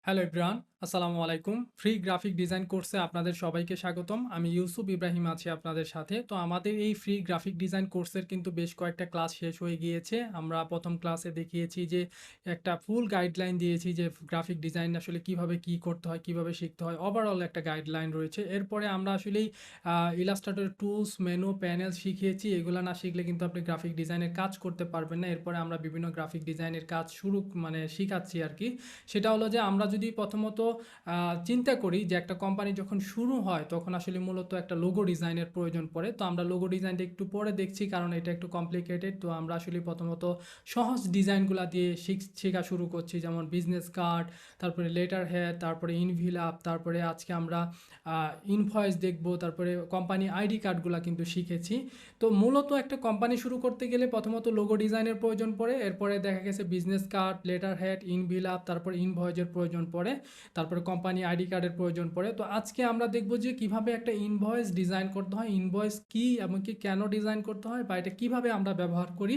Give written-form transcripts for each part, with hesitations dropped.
Hello everyone, আসসালামু আলাইকুম। Free graphic design কোর্সে আপনাদের সবাইকে স্বাগতম। আমি ইউসুফ ইব্রাহিম আছি আপনাদের সাথে। তো আমাদের এই ফ্রি গ্রাফিক ডিজাইন কোর্সের কিন্তু বেশ কয়েকটা ক্লাস শেষ হয়ে গিয়েছে। আমরা ১ম ক্লাসে দেখিয়েছি যে একটা ফুল গাইডলাইন দিয়েছি যে গ্রাফিক ডিজাইন আসলে কিভাবে কি করতে হয়, কিভাবে শিখতে হয়। ওভারঅল একটা গাইডলাইন রয়েছে। এরপরে আমরা আসলেই ইলাস্ট্রেটর টুলস, মেনু, প্যানেল শিখিয়েছি। এগুলা না শিখলে কিন্তু আপনি গ্রাফিক ডিজাইনের কাজ করতে পারবেন না। এরপরে আমরা বিভিন্ন গ্রাফিক ডিজাইনের কাজ শিখাচ্ছি আরকি। সেটা হলো যে আমরা যদি প্রথমত চিন্তা করি যে একটা কোম্পানি যখন শুরু হয় তখন আসলে মূলত একটা লোগো ডিজাইনের প্রয়োজন পড়ে। তো আমরা লোগো ডিজাইনটা একটু পরে দেখছি কারণ এটা একটু কমপ্লিকেটেড। তো আমরা আসলে প্রথমত সহজ ডিজাইনগুলা দিয়ে শেখা শুরু করছি, যেমন বিজনেস কার্ড, তারপরে লেটার হেড, তারপরে ইনভিলাপ, তারপরে আজকে আমরা ইনভয়েস দেখব, তারপরে কোম্পানি আইডি কার্ডগুলা কিন্তু শিখেছি। তো মূলত একটা কোম্পানি শুরু করতে গেলে প্রথমত লোগো ডিজাইনের প্রয়োজন পড়ে, এরপরে দেখা গেছে বিজনেস কার্ড, লেটার হেড, ইনভিলাপ, তারপর ইনভয়েসের প্রয়োজন পড়ে, তারপরে কোম্পানি আইডি কার্ডের প্রয়োজন পড়ে। তো আজকে আমরা দেখব যে কিভাবে একটা ইনভয়েস ডিজাইন করতে হয়, ইনভয়েস কি এবং কি কেন ডিজাইন করতে হয় বা এটা কিভাবে আমরা ব্যবহার করি,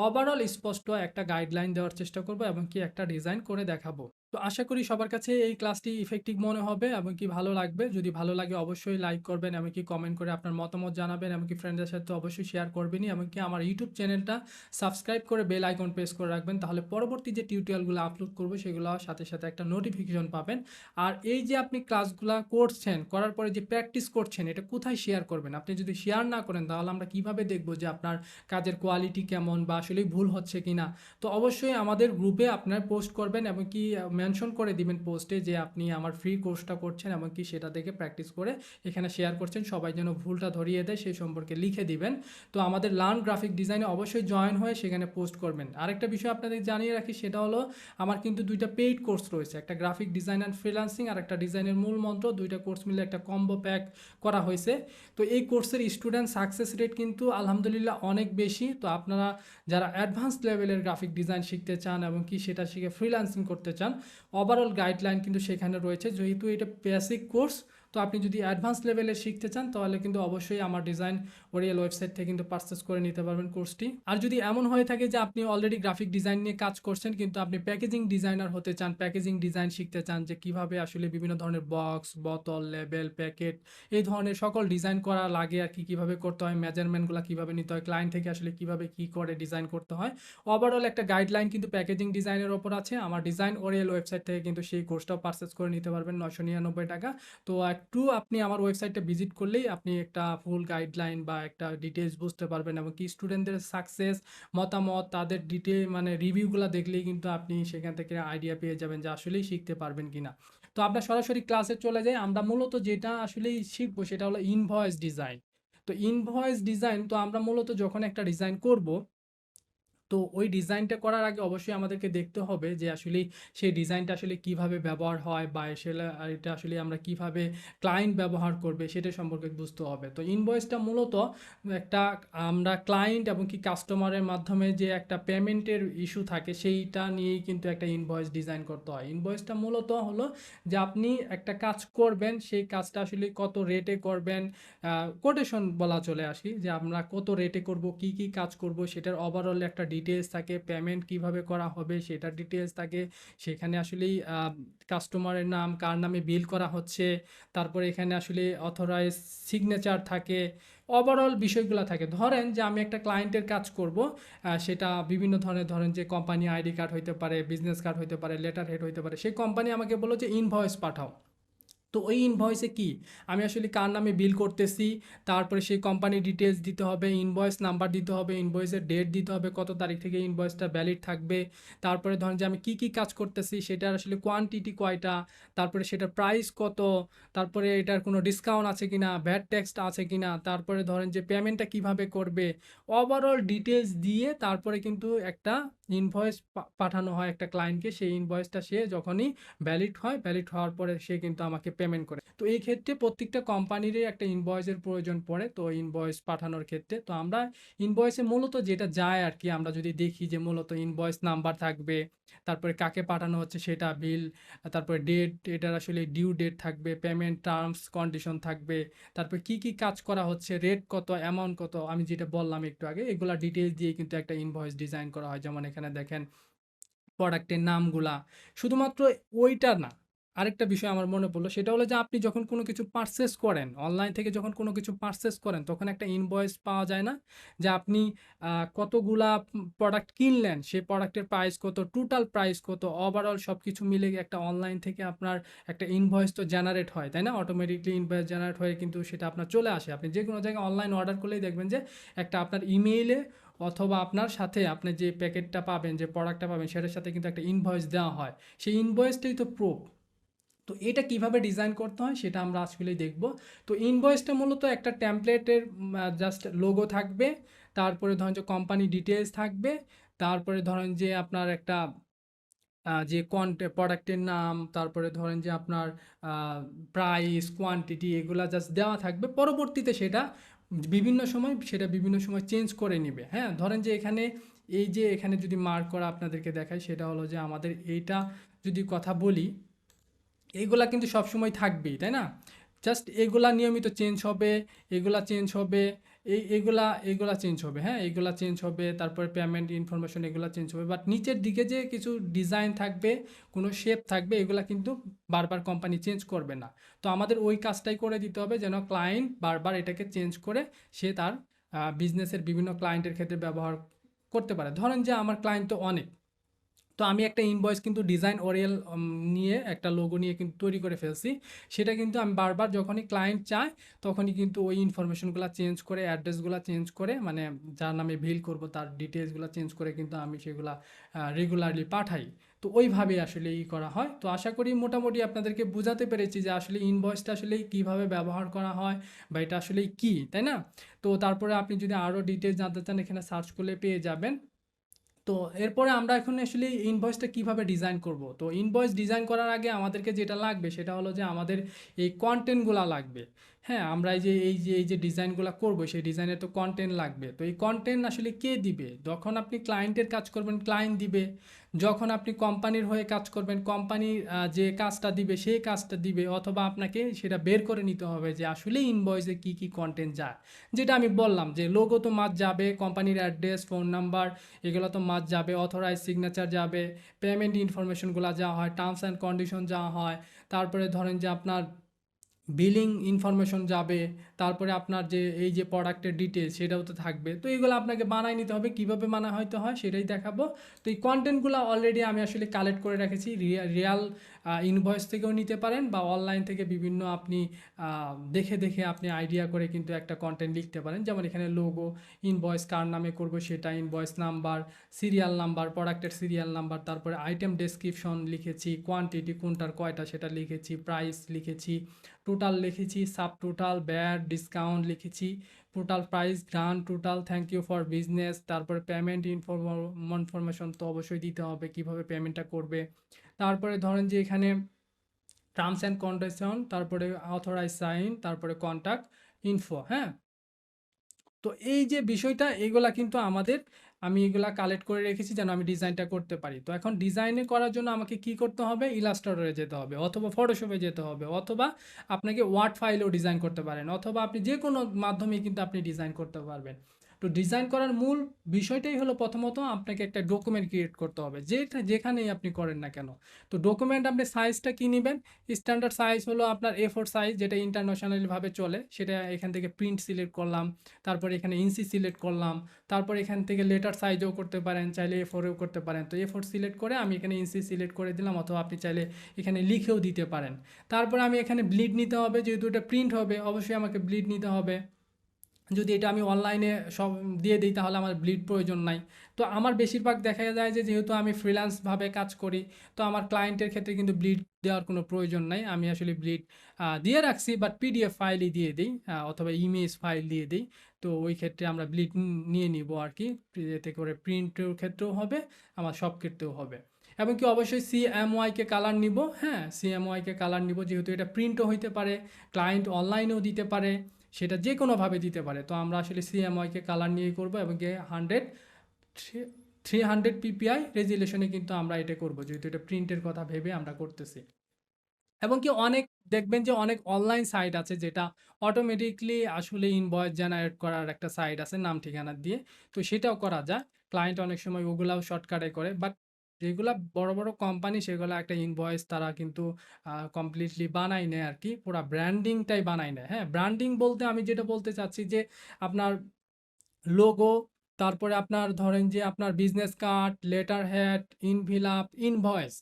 ওভারঅল স্পষ্ট একটা গাইডলাইন দেওয়ার চেষ্টা করব এবং কি একটা ডিজাইন করে দেখাবো। তো আশা করি সবার কাছে এই ক্লাসটি ইফেক্টিভ মনে হবে এবং কি ভালো লাগবে। যদি ভালো লাগে অবশ্যই লাইক করবেন, এমনকি কমেন্ট করে আপনার মতামত জানাবেন, এমনকি ফ্রেন্ডদের সাথে অবশ্যই শেয়ার করবেনই, এমনকি আমার ইউটিউব চ্যানেলটা সাবস্ক্রাইব করে বেল আইকন প্রেস করে রাখবেন। তাহলে পরবর্তী যে টিউটোরিয়ালগুলো আপলোড করব সেগুলো সাথে সাথে একটা নোটিফিকেশন পাবেন। আর এই যে আপনি ক্লাসগুলো করছেন, করার পরে যে প্র্যাকটিস করছেন, এটা কোথায় শেয়ার করবেন? আপনি যদি শেয়ার না করেন তাহলে আমরা কিভাবে দেখব যে আপনার কাজের কোয়ালিটি কেমন বা আসলেই ভুল হচ্ছে কিনা? তো অবশ্যই আমাদের গ্রুপে আপনার পোস্ট করবেন এবং কি মেনশন করে দিবেন পোস্টে যে আপনি আমার ফ্রি কোর্সটা করছেন এবং কি সেটা দেখে প্র্যাকটিস করে এখানে শেয়ার করছেন। সবাই যেন ভুলটা ধরিয়ে দেয় সেই সম্পর্কে লিখে দিবেন। তো আমাদের লার্ন গ্রাফিক ডিজাইনে অবশ্যই জয়েন হয়ে সেখানে পোস্ট করবেন। আরেকটা বিষয় আপনাদের জানিয়ে রাখি, সেটা হলো আমার কিন্তু ২টা পেইড কোর্স রয়েছে। একটা গ্রাফিক ডিজাইন অ্যান্ড ফ্রিল্যান্সিং আর একটা ডিজাইনের মূল মন্ত্র। ২টা কোর্স মিলে একটা কম্বো প্যাক করা হয়েছে। তো এই কোর্সের স্টুডেন্ট সাকসেস রেট কিন্তু আলহামদুলিল্লাহ অনেক বেশি। তো আপনারা যারা অ্যাডভান্স লেভেলের গ্রাফিক ডিজাইন শিখতে চান এবং কি সেটা শিখে ফ্রিল্যান্সিং করতে চান, ওভারঅল গাইডলাইন কিন্তু সেখানে রয়েছে। যেহেতু এটা বেসিক কোর্স, তো আপনি যদি অ্যাডভান্স লেভেলে শিখতে চান তাহলে কিন্তু অবশ্যই আমার ডিজাইন ওরিয়েল ওয়েবসাইট থেকে কিন্তু পারচেস করে নিতে পারবেন কোর্সটি। আর যদি এমন হয়ে থাকে যে আপনি অলরেডি গ্রাফিক ডিজাইন নিয়ে কাজ করছেন কিন্তু আপনি প্যাকেজিং ডিজাইনার হতে চান, প্যাকেজিং ডিজাইন শিখতে চান যে কিভাবে আসলে বিভিন্ন ধরনের বক্স, বোতল, লেবেল, প্যাকেট এই ধরনের সকল ডিজাইন করা লাগে আর কি, কিভাবে করতে হয়, মেজারমেন্টগুলো কিভাবে নিতে হয়, ক্লায়েন্ট থেকে আসলে কিভাবে কি করে ডিজাইন করতে হয়, ওভারঅল একটা গাইডলাইন কিন্তু প্যাকেজিং ডিজাইনের ওপর আছে। আমার ডিজাইন ওরিয়েল ওয়েবসাইট থেকে কিন্তু সেই কোর্সটাও পারচেস করে নিতে পারবেন ৯৯৯ টাকা। তো একটু আপনি আমার ওয়েবসাইটটা ভিজিট করলেই আপনি একটা ফুল গাইডলাইন বা একটা ডিটেলস বুঝতে পারবেন এবং কি স্টুডেন্টদের সাকসেস, মতামত, তাদের রিভিউগুলো দেখলেই কিন্তু আপনি সেখান থেকে আইডিয়া পেয়ে যাবেন যে আসলেই শিখতে পারবেন কিনা। তো আমরা সরাসরি ক্লাসে চলে যাই। আমরা মূলত যেটা আসলেই শিখবো সেটা হলো ইনভয়েস ডিজাইন। তো ইনভয়েস ডিজাইন, তো আমরা মূলত যখন একটা ডিজাইন করব, তো ওই ডিজাইনটা করার আগে অবশ্যই আমাদেরকে দেখতে হবে যে আসলেই সেই ডিজাইনটা আসলে কিভাবে ব্যবহার হয় বা এটা আসলে আমরা কিভাবে ক্লায়েন্ট ব্যবহার করবে সেটা সম্পর্কে বুঝতে হবে। তো ইনভয়েসটা মূলত একটা আমরা ক্লায়েন্ট এবং কি কাস্টমারের মাধ্যমে যে একটা পেমেন্টের ইস্যু থাকে সেইটা নিয়েই কিন্তু একটা ইনভয়েস ডিজাইন করতে হয়। ইনভয়েসটা মূলত হলো যে আপনি একটা কাজ করবেন, সেই কাজটা আসলে কত রেটে করবেন, কোটেশন বলা চলে আসি যে আমরা কত রেটে করব, কি কি কাজ করব সেটার ওভারঅল একটা ডিটেলস থাকে, পেমেন্ট কিভাবে করা হবে সেটার ডিটেলস থাকে। সেখানে আসলেই কাস্টমারের নাম, কার নামে বিল করা হচ্ছে, তারপরে এখানে আসলে অথরাইজ সিগনেচার থাকে, ওভারঅল বিষয়গুলো থাকে। ধরেন যে আমি একটা ক্লায়েন্টের কাজ করব, সেটা বিভিন্ন ধরনের, ধরেন যে কোম্পানি আইডি কার্ড হইতে পারে, বিজনেস কার্ড হইতে পারে, লেটার হেড হইতে পারে। সেই কোম্পানি আমাকে বলল যে ইনভয়েস পাঠাও। তো ওই ইনভয়েসে কি আমি আসলে কার নামে বিল করতেছি, তারপরে সেই কোম্পানি ডিটেলস দিতে হবে, ইনভয়েস নাম্বার দিতে হবে, ইনভয়েসের ডেট দিতে হবে, কত তারিখ থেকে ইনভয়েসটা ভ্যালিড থাকবে, তারপরে ধরেন যে আমি কি কি কাজ করতেছি সেটার আসলে কোয়ান্টিটি কয়টা, তারপরে সেটার প্রাইস কত, তারপরে এটার কোনো ডিসকাউন্ট আছে কিনা, ভ্যাট ট্যাক্স আছে কিনা, তারপরে ধরেন যে পেমেন্টটা কিভাবে করবে, ওভারঅল ডিটেলস দিয়ে তারপরে কিন্তু একটা ইনভয়েস পাঠানো হয় একটা ক্লায়েন্টকে। সেই ইনভয়েসটা সে যখনই ভ্যালিড হয়, ভ্যালিড হওয়ার পরে সে কিন্তু আমাকে পেমেন্ট করে। তো এই ক্ষেত্রে প্রত্যেকটা কোম্পানিরই একটা ইনভয়েসের প্রয়োজন পড়ে, তো ইনভয়েস পাঠানোর ক্ষেত্রে। তো আমরা ইনভয়েসে মূলত যেটা যায় আর কি, আমরা যদি দেখি যে মূলত ইনভয়েস নাম্বার থাকবে, তারপরে কাকে পাঠানো হচ্ছে সেটা, বিল, তারপরে ডেট, এটার আসলে ডিউ ডেট থাকবে, পেমেন্ট টার্মস কন্ডিশন থাকবে, তারপরে কি কি কাজ করা হচ্ছে, রেট কত, অ্যামাউন্ট কত, আমি যেটা বললাম একটু আগে, এগুলা ডিটেলস দিয়ে কিন্তু একটা ইনভয়েস ডিজাইন করা হয়। যেমন এখানে দেখেন প্রোডাক্টের নামগুলা, শুধুমাত্র ওইটা না, আরেকটা বিষয় আমার মনে পড়লো, সেটা হলো যে আপনি যখন কোনো কিছু পারচেজ করেন, অনলাইন থেকে যখন কোনো কিছু পারচেজ করেন, তখন একটা ইনভয়েস পাওয়া যায় না? যে আপনি কতগুলা প্রোডাক্ট কিনলেন, সেই প্রোডাক্টের প্রাইস কত, টোটাল প্রাইস কত, ওভারঅল সবকিছু মিলে একটা অনলাইন থেকে আপনার একটা ইনভয়েস তো জেনারেট হয়, তাই না? অটোমেটিকলি ইনভয়েস জেনারেট হয়ে কিন্তু সেটা আপনার চলে আসে। আপনি যেকোনো জায়গায় অনলাইন অর্ডার করলেই দেখবেন যে একটা আপনার ইমেইলে অথবা আপনার সাথে আপনি যে প্যাকেটটা পাবেন, যে প্রোডাক্টটা পাবেন, সেটার সাথে কিন্তু একটা ইনভয়েস দেওয়া হয়। সেই ইনভয়েসটাই তো প্রুফ। তো এটা কিভাবে ডিজাইন করতে হয় সেটা আমরা আজকেই দেখব। তো ইনভয়েসটা মূলত একটা টেমপ্লেটের জাস্ট লোগো থাকবে, তারপরে ধরেন যে কোম্পানি ডিটেলস থাকবে, তারপরে ধরেন যে আপনার একটা যে প্রোডাক্টের নাম, তারপরে ধরেন যে আপনার প্রাইস, কোয়ান্টিটি এগুলা জাস্ট দেওয়া থাকবে। পরবর্তীতে সেটা বিভিন্ন সময় চেঞ্জ করে নিবে। হ্যাঁ? ধরেন যে এখানে এই যে এখানে যদি মার্ক করা আপনাদেরকে দেখাই, সেটা হলো যে আমাদের এইটা যদি কথা বলি, এগুলা কিন্তু সবসময় থাকবেই, তাই না? জাস্ট এগুলা নিয়মিত চেঞ্জ হবে, এগুলা চেঞ্জ হবে, এগুলা চেঞ্জ হবে, হ্যাঁ? এগুলা চেঞ্জ হবে, তারপরে পেমেন্ট ইনফরমেশন এগুলা চেঞ্জ হবে। বাট নিচের দিকে যে কিছু ডিজাইন থাকবে, কোনো শেপ থাকবে, এগুলা কিন্তু বারবার কোম্পানি চেঞ্জ করবে না। তো আমাদের ওই কাজটাই করে দিতে হবে যেন ক্লায়েন্ট বারবার এটাকে চেঞ্জ করে সে তার বিজনেসের বিভিন্ন ক্লায়েন্টের ক্ষেত্রে ব্যবহার করতে পারে। ধরেন যে আমার ক্লায়েন্ট তো অনেক। তো আমি একটা ইনভয়েস কিন্তু ডিজাইন ওরিয়েল নিয়ে একটা লোগো নিয়ে কিন্তু তৈরি করে ফেলছি। সেটা কিন্তু আমি বারবার যখনই ক্লায়েন্ট চায়, তখনই কিন্তু ওই ইনফরমেশনগুলো চেঞ্জ করে, অ্যাড্রেসগুলো চেঞ্জ করে, মানে যার নামে বিল করব তার ডিটেলসগুলো চেঞ্জ করে কিন্তু আমি সেগুলা রেগুলারলি পাঠাই। তো ওইভাবেই আসলে করা হয়। তো আশা করি মোটামুটি আপনাদেরকে বোঝাতে পেরেছি যে আসলে ইনভয়েসটা আসলে কিভাবে ব্যবহার করা হয় বা এটা আসলেই কী, তাই না? তো তারপরে আপনি যদি আরও ডিটেলস জানতে চান, এখানে সার্চ করলে পেয়ে যাবেন। তো এরপরে আমরা এখন আসলে ইনভয়েসটা কিভাবে ডিজাইন করব। তো ইনভয়েস ডিজাইন করার আগে আমাদেরকে যেটা লাগবে সেটা হলো যে আমাদের এই কন্টেন্টগুলা লাগবে। হ্যাঁ, আমরা এই যে ডিজাইনগুলা করব, সেই ডিজাইনের তো কন্টেন্ট লাগবে। তো এই কন্টেন্ট আসলে কে দিবে? যখন আপনি ক্লায়েন্টের কাজ করবেন, ক্লায়েন্ট দিবে। যখন আপনি কোম্পানির হয়ে কাজ করবেন, কোম্পানির যে কাজটা দিবে সেই কাজটা দিবে, অথবা আপনাকে সেটা বের করে নিতে হবে যে আসলে ইনভয়েসে কি কি কন্টেন্ট যায়। যেটা আমি বললাম যে লোগো তো মাস্ট যাবে, কোম্পানির অ্যাড্রেস, ফোন নাম্বার এগুলো তো মাস্ট যাবে, অথরাইজ সিগনেচার যাবে, পেমেন্ট ইনফরমেশনগুলো যাওয়া হয়, টার্মস অ্যান্ড কন্ডিশন যাওয়া হয়, তারপরে ধরেন যে আপনার বিলিং ইনফরমেশন যাবে, তারপরে আপনার যে এই যে প্রোডাক্টের ডিটেলস সেটাও তো থাকবে। তো এগুলো আপনাকে বানায় নিতে হবে, কিভাবে বানায় হয়তো হয় সেটাই দেখাবো। তো এই কন্টেন্টগুলো অলরেডি আমি আসলে কালেক্ট করে রেখেছি, রিয়াল ইনভয়েস থেকেও নিতে পারেন বা অনলাইন থেকে বিভিন্ন আপনি দেখে দেখে আপনি আইডিয়া করে কিন্তু একটা কন্টেন্ট লিখতে পারেন। যেমন এখানে লোগো, ইনভয়েস কার নামে করব সেটা, ইনভয়েস নাম্বার, সিরিয়াল নাম্বার, প্রোডাক্টের সিরিয়াল নাম্বার, তারপরে আইটেম ডেসক্রিপশন লিখেছি, কোয়ান্টিটি কোনটার কয়টা সেটা লিখেছি, প্রাইস লিখেছি, টোটাল লিখেছি, সাব টোটাল, ব্যাড, ডিসকাউন্ট লিখেছি, total price, grand total, thank you for business, তারপরে পেমেন্ট ইনফরমেশন তো অবশ্যই দিতে হবে, কিভাবে পেমেন্টটা করবে। তারপরে ধরেন যে এখানে টার্মস অ্যান্ড কন্ডিশন, তারপরে অথরাইজ সাইন, তারপরে কন্ট্যাক্ট ইনফো। হ্যাঁ, তো এই যে বিষয়টা এগুলা কিন্তু আমি এগুলা কালেক্ট করে রেখেছি যেন আমি ডিজাইনটা করতে পারি। তো এখন ডিজাইনে করার জন্য আমাকে কি করতে হবে? ইলাস্ট্রেটরে যেতে হবে, অথবা ফটোশপে যেতে হবে, অথবা আপনাকে ওয়ার্ড ফাইলেও ডিজাইন করতে পারেন, অথবা আপনি যে কোনো মাধ্যমে কিন্তু আপনি ডিজাইন করতে পারবেন। তো ডিজাইন করার মূল বিষয়টাই হলো প্রথমত আপনাকে একটা ডকুমেন্ট ক্রিয়েট করতে হবে, যেখানেই আপনি করেন না কেন। তো ডকুমেন্ট আপনি সাইজটা কি নেবেন? স্ট্যান্ডার্ড সাইজ হলো আপনার A4 সাইজ, যেটা ইন্টারন্যাশনালি ভাবে চলে, সেটা এখান থেকে প্রিন্ট সিলেক্ট করলাম, তারপরে এখানে ইঞ্চি সিলেক্ট করলাম, তারপর এখান থেকে লেটার সাইজও করতে পারেন, চাইলে A4-এও করতে পারেন। তো A4 সিলেক্ট করে আমি এখানে ইঞ্চি সিলেক্ট করে দিলাম, অথবা আপনি চাইলে এখানে লিখেও দিতে পারেন। তারপর আমি এখানে ব্লিড নিতে হবে, যেহেতু এটা প্রিন্ট হবে অবশ্যই আমাকে ব্লিড নিতে হবে। যদি এটা আমি অনলাইনে সব দিয়ে দিই তাহলে আমার ব্লিড প্রয়োজন নাই। তো আমার বেশিরভাগ দেখা যায় যে যেহেতু আমি ফ্রিল্যান্সভাবে কাজ করি, তো আমার ক্লায়েন্টের ক্ষেত্রে কিন্তু ব্লিড দেওয়ার কোনো প্রয়োজন নাই। আমি আসলে ব্লিড দিয়ে রাখছি, বাট পিডিএফ ফাইলই দিয়ে দিই, অথবা ইমেজ ফাইল দিয়ে দিই। তো ওই ক্ষেত্রে আমরা ব্লিড নিয়ে নিব আর কি, এতে করে প্রিন্টের ক্ষেত্রেও হবে, আমার সব ক্ষেত্রেও হবে। এবং কি অবশ্যই সিএমওয়াইকে কালার নিব। হ্যাঁ, সিএমওয়াইকে কালার নিব, যেহেতু এটা প্রিন্টও হইতে পারে, ক্লায়েন্ট অনলাইনেও দিতে পারে, সেটা যে কোনোভাবে দিতে পারে। তো আমরা আসলে সিএমওয়াইকে কালার নিয়ে করব, এবং কি 300 পিপিআই রেজুলেশনে কিন্তু আমরা এটা করব, যেহেতু এটা প্রিন্টের কথা ভেবে আমরা করতেছি। এবং কি অনেক দেখবেন যে অনেক অনলাইন সাইট আছে যেটা অটোমেটিকলি আসলে ইনভয়েস জেনারেট করার একটা সাইট আছে নাম ঠিকানা দিয়ে। তো সেটাও করা যায়, ক্লায়েন্ট অনেক সময় ওগুলাও শর্টকাটে করে। বাট যেগুলা বড়, বড় কোম্পানি সেগুলা একটা ইনভয়েস তারা কিন্তু কমপ্লিটলি বানায় নেয় আরকি। পুরা ব্র্যান্ডিংটাই বানায় নেয়। হ্যাঁ? ব্র্যান্ডিং বলতে আমি যেটা বলতে চাচ্ছি যে আপনার লোগো, তারপরে আপনার ধরেন যে আপনার business card, letter head, envelope, invoice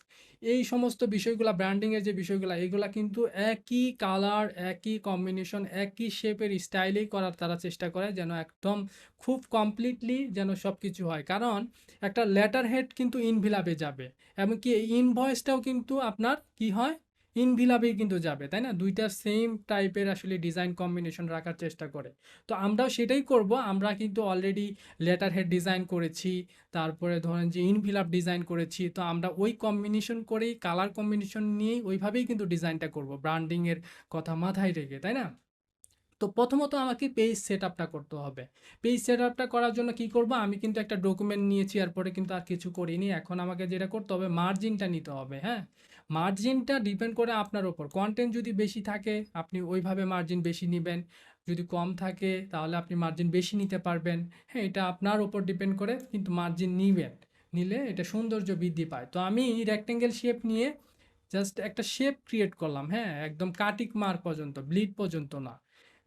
এই সমস্ত বিষয়গুলা ব্র্যান্ডিং এর যে বিষয়গুলা এগুলা কিন্তু একই কালার, একই কম্বিনেশন, একই শেপের স্টাইলেই করার তারা চেষ্টা করে যেন একদম খুব কমপ্লিটলি যেন সবকিছু হয়। কারণ একটা লেটার হেড কিন্তু ইনভেলাপে যাবে। এমনকি এই ইনভয়েসটাও কিন্তু আপনার কি হয়? ইনভেলাপেই কিন্তু যাবে, তাই না? ২ টা সেম টাইপের আসলে ডিজাইন কম্বিনেশন রাখার চেষ্টা করে। তো আমরাও সেটাই করব। আমরা কিন্তু অলরেডি লেটার হেড ডিজাইন করেছি। তারপরে ধরেন যে ইনভেলাপ ডিজাইন করেছি। তো আমরা ওই কম্বিনেশন করেই কালার কম্বিনেশন নিয়েই ওইভাবেই কিন্তু ডিজাইনটা করব। ব্র্যান্ডিং এর কথা মাথায় রেখে, তাই না? তো প্রথমত আমাকে পেজ সেটআপটা করতে হবে। পেজ সেটআপটা করার জন্য কি করব? আমি কিন্তু একটা ডকুমেন্ট নিয়েছি, এরপরে কিন্তু আর কিছু করিনি। এখন আমাকে যেটা করতে হবে মার্জিনটা নিতে হবে, হ্যাঁ? মার্জিনটা ডিপেন্ড করে আপনার উপর। কনটেন্ট যদি বেশি থাকে আপনি ওইভাবে মার্জিন বেশি নিবেন। যদি কম থাকে তাহলে আপনি মার্জিন বেশি নিতে পারবেন। হ্যাঁ, এটা আপনার উপর ডিপেন্ড করে কিন্তু মার্জিন নিবেন। নিলে এটা সৌন্দর্য বৃদ্ধি পায়। তো আমি রেক্টেঙ্গেল শেপ নিয়ে জাস্ট একটা শেপ ক্রিয়েট করলাম, হ্যাঁ? একদম কাটিক মার্ক পর্যন্ত, ব্লিড পর্যন্ত না।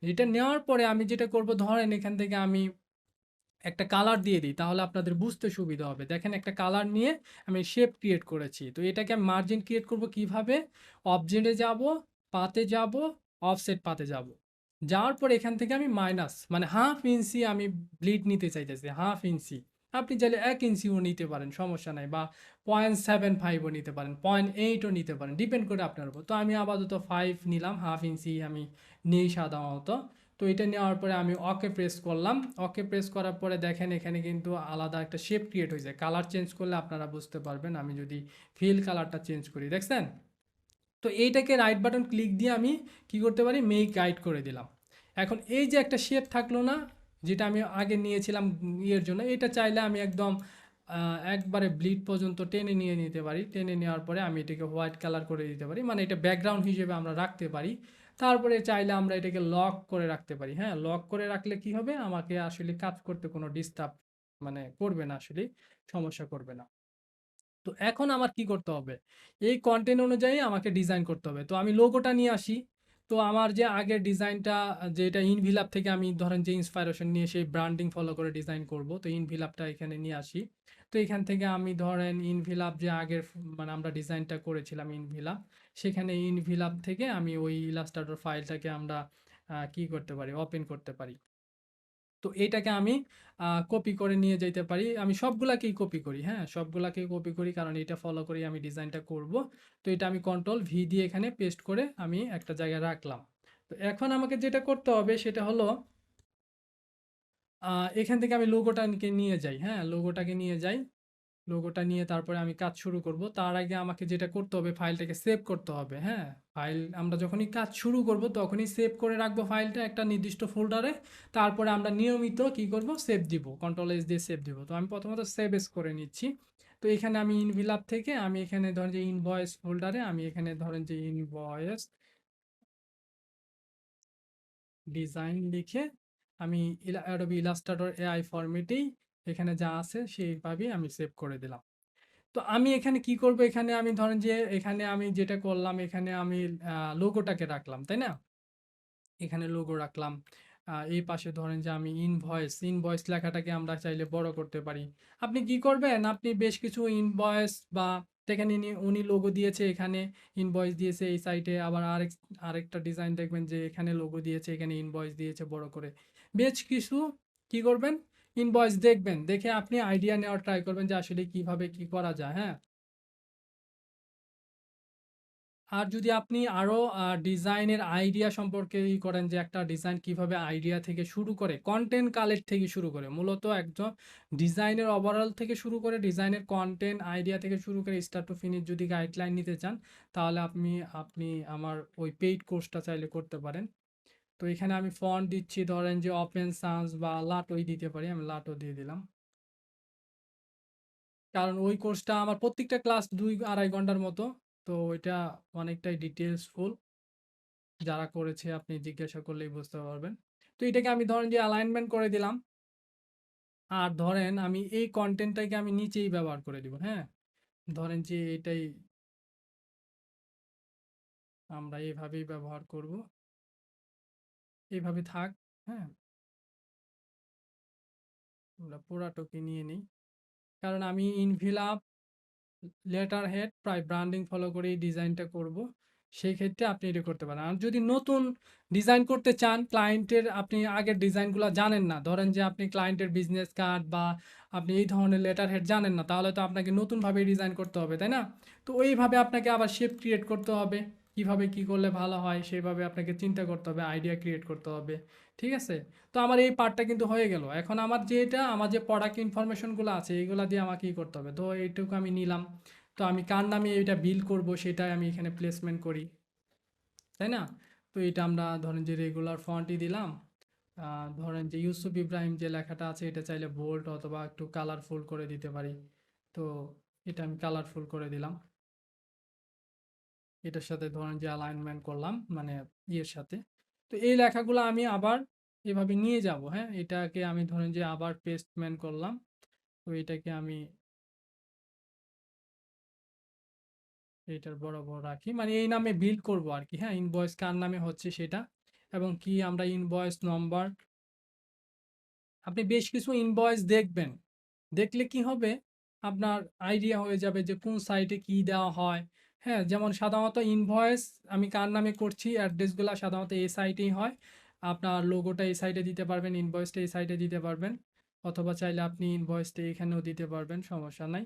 এটা নেওয়ার পরে আমি যেটা করব ধরেন এখান থেকে আমি একটা কালার দিয়ে দিই তাহলে আপনাদের বুঝতে সুবিধা হবে। দেখেন একটা কালার নিয়ে আমি শেপ ক্রিয়েট করেছি। তো এটাকে আমি মার্জিন ক্রিয়েট করব কিভাবে? অবজেক্টে যাব, পাতে যাব, অফসেট পাতে যাব। যাওয়ার পর এখান থেকে আমি মাইনাস মানে 1/2 ইঞ্চি আমি ব্লিড নিতে চাইতেছি। 1/2 ইঞ্চি। আপনি চাইলে ১ ইঞ্চিও নিতে পারেন, সমস্যা নাই বা 0.75 ও নিতে পারেন, 0.8 ও নিতে পারেন। ডিপেন্ড করে আপনার উপর। তো আমি আপাতত 5 নিলাম, 1/2 ইঞ্চি আমি নেই সাধারণত। তো এটা নেওয়ার পরে আমি ওকে প্রেস করলাম। ওকে প্রেস করার পরে দেখেন এখানে কিন্তু আলাদা একটা শেপ ক্রিয়েট হয়েছে। কালার চেঞ্জ করলে আপনারা বুঝতে পারবেন। আমি যদি ফিল কালারটা চেঞ্জ করি, দেখছেন? তো এইটাকে রাইট বাটন ক্লিক দিয়ে আমি কি করতে পারি? মেক গাইড করে দিলাম। এখন এই যে একটা শেপ থাকলো না? যেটা আমি আগে নিয়েছিলাম ইয়ের জন্য, এটা চাইলে আমি একদম একবারে ব্লিড পর্যন্ত টেনে নিয়ে নিতে পারি। টেনে নেওয়ার পরে আমি এটাকে হোয়াইট কালার করে দিতে পারি। মানে এটা ব্যাকগ্রাউন্ড হিসেবে আমরা রাখতে পারি। তারপরে চাইলে আমরা এটাকে লক করে রাখতে পারি। হ্যাঁ? লক করে রাখলে কি হবে? আমাকে আসলে কাজ করতে কোনো ডিস্টার্ব মানে করবে না আসলেই, সমস্যা করবে না। তো এখন আমার কি করতে হবে? এই কনটেন্ট অনুযায়ী আমাকে ডিজাইন করতে হবে। তো আমি লোগোটা নিয়ে আসি। তো আমার যে আগের ডিজাইনটা যেটা ইনভিলাপ থেকে আমি ধরেন যে ইন্সপাইরেশন নিয়ে সেই ব্র্যান্ডিং ফলো করে ডিজাইন করব। তো ইনভিলাপটা এখানে নিয়ে আসি। তো এখান থেকে আমি ধরেন ইনভিলাপ যে আগের মানে আমরা ডিজাইনটা করেছিলাম ইনভিলাপ, সেখানে ইনভিলাপ থেকে আমি ওই ইলাস্ট্রেটর ফাইলটাকে আমরা কি করতে পারি? ওপেন করতে পারি। তো এইটাকে আমি কপি করে নিয়ে যাইতে পারি। আমি সবগুলাকেই কপি করি, হ্যাঁ? সবগুলাকেই কপি করি কারণ এটা ফলো করেই আমি ডিজাইনটা করব। তো এটা আমি কন্ট্রোল ভি দিয়ে এখানে পেস্ট করে আমি একটা জায়গায় রাখলাম। তো এখন আমাকে যেটা করতে হবে সেটা হলো এখান থেকে আমি লোগোটাকে নিয়ে যাই, হ্যাঁ? লোগোটাকে নিয়ে যাই। লোগোটা নিয়ে তারপরে আমি কাজ শুরু করব। তার আগে আমাকে যেটা করতে হবে ফাইলটাকে সেভ করতে হবে, হ্যাঁ? ফাইল আমরা যখনই কাজ শুরু করব তখনই সেভ করে রাখবো ফাইলটা একটা নির্দিষ্ট ফোল্ডারে। তারপরে আমরা নিয়মিত কি করব? সেভ দিব। কন্ট্রোল এস দিয়ে সেভ দিব। তো আমি প্রথমত সেভ এস করে নিচ্ছি। তো এখানে আমি ইনভিলাপ থেকে আমি এখানে ধরেন যে ইনভয়েস ফোল্ডারে আমি এখানে ধরেন যে ইনভয়েস ডিজাইন লিখে আমি Adobe Illustrator AI ফরম্যাটেই এখানে যা আছে সেইভাবেই আমি সেভ করে দিলাম। তো আমি এখানে কি করব? এখানে আমি ধরেন যে এখানে আমি যেটা করলাম এখানে আমি লোগোটাকে রাখলাম, তাই না? এখানে লোগো রাখলাম। এই পাশে ধরেন যে আমি ইনভয়েস লেখাটাকে আমরা চাইলে বড় করতে পারি। আপনি কি করবেন? আপনি বেশ কিছু ইনভয়েস বা দেখেন উনি লোগো দিয়েছে এখানে, ইনভয়েস দিয়েছে এই সাইডে আবার আরেকটা ডিজাইন দেখবেন যে এখানে লোগো দিয়েছে, এখানে ইনভয়েস দিয়েছে বড় করে। বেশ কিছু কি করবেন? ইনভয়েস দেখবেন। দেখে আপনি আইডিয়া নেওয়ার ট্রাই করবেন যে আসলে কিভাবে কি করা যায়, হ্যাঁ? আর যদি আপনি আরো ডিজাইনের আইডিয়া সম্পর্কে করেন যে একটা ডিজাইন কিভাবে আইডিয়া থেকে শুরু করে কনটেন্ট কালেক্ট থেকে শুরু করে মূলত একজন ডিজাইনের ওভারঅল থেকে শুরু করে ডিজাইনের কনটেন্ট আইডিয়া থেকে শুরু করে স্টার্ট টু ফিনিশ যদি গাইডলাইন নিতে চান তাহলে আপনি আমার ওই পেইড কোর্সটা চাইলে করতে পারেন। তো এখানে আমি ফন্ট দিচ্ছি ধরেন যে ওপেন সান্স বা লাটোই দিতে পারি, আমি লাটো দিয়ে দিলাম। কারণ ওই কোর্সটা আমার প্রত্যেকটা ক্লাস ২-২.৫ ঘন্টার মতো। তো ওইটা অনেকটাই ডিটেইলসফুল। যারা করেছে আপনি জিজ্ঞাসা করলেই বুঝতে পারবেন। তো এটাকে আমি ধরেন যে অ্যালাইনমেন্ট করে দিলাম। আর ধরেন আমি এই কনটেন্টটাকে আমি নিচেই ব্যবহার করে দিব, হ্যাঁ? ধরেন যে এটাই আমরা এভাবেই ব্যবহার করব, এইভাবে থাক। হ্যাঁ, আমরা পুরাটাকে নিয়ে নিই, কারণ আমি ইনভিলাপ লেটার হেড প্রায় ব্র্যান্ডিং ফলো করে এই ডিজাইনটা করব। সেই ক্ষেত্রে আপনি এটা করতে পারেন। আর যদি নতুন ডিজাইন করতে চান, ক্লায়েন্টের আপনি আগের ডিজাইনগুলো জানেন না, ধরেন যে আপনি ক্লায়েন্টের বিজনেস কার্ড বা আপনি এই ধরনের লেটার হেড জানেন না, তাহলে তো আপনাকে নতুনভাবে ডিজাইন করতে হবে, তাই না? তো ওইভাবে আপনাকে আবার শেপ ক্রিয়েট করতে হবে, কিভাবে কি করলে ভালো হয় সেভাবে আপনাকে চিন্তা করতে হবে, আইডিয়া ক্রিয়েট করতে হবে। ঠিক আছে? তো আমার এই পার্টটা কিন্তু হয়ে গেল। এখন আমার যেটা আমার যে প্রোডাক্ট ইনফরমেশনগুলো আছে এইগুলা দিয়ে আমাকে কি করতে হবে, তো এইটুকু আমি নিলাম। তো আমি কার নামে এটা বিল করব সেটাই আমি এখানে প্লেসমেন্ট করি, তাই না? তো এটা আমরা ধরেন যে রেগুলার ফন্টই দিলাম। ধরেন যে ইউসুফ ইব্রাহিম যে লেখাটা আছে এটা চাইলে বোল্ড অথবা একটু কালারফুল করে দিতে পারি। তো এটা আমি কালারফুল করে দিলাম। এটার সাথে ধরেন যে অ্যালাইনমেন্ট করলাম, মানে ইয়ের সাথে। তো এই লেখাগুলো আমি আবার এভাবে নিয়ে যাব। হ্যাঁ, এটাকে আমি ধরেন যে আবার পেস্টমেন্ট করলাম। তো এটাকে আমি এইটার বরাবর রাখি, মানে এই নামে বিল করব আর কি। হ্যাঁ, ইনভয়েস কার নামে হচ্ছে সেটা, এবং কি আমরা ইনভয়েস নম্বর, আপনি বেশ কিছু ইনভয়েস দেখবেন, দেখলে কি হবে, আপনার আইডিয়া হয়ে যাবে যে কোন সাইটে কি দেওয়া হয়। হ্যাঁ, যেমন সাধারণত ইনভয়েস আমি কার নামে করছি অ্যাড্রেসগুলো সাধারণত এই সাইটেই হয়। আপনার লোগোটা এই সাইটে দিতে পারবেন, ইনভয়েসটা এই সাইটে দিতে পারবেন, অথবা চাইলে আপনি ইনভয়েসটা এখানেও দিতে পারবেন, সমস্যা নাই।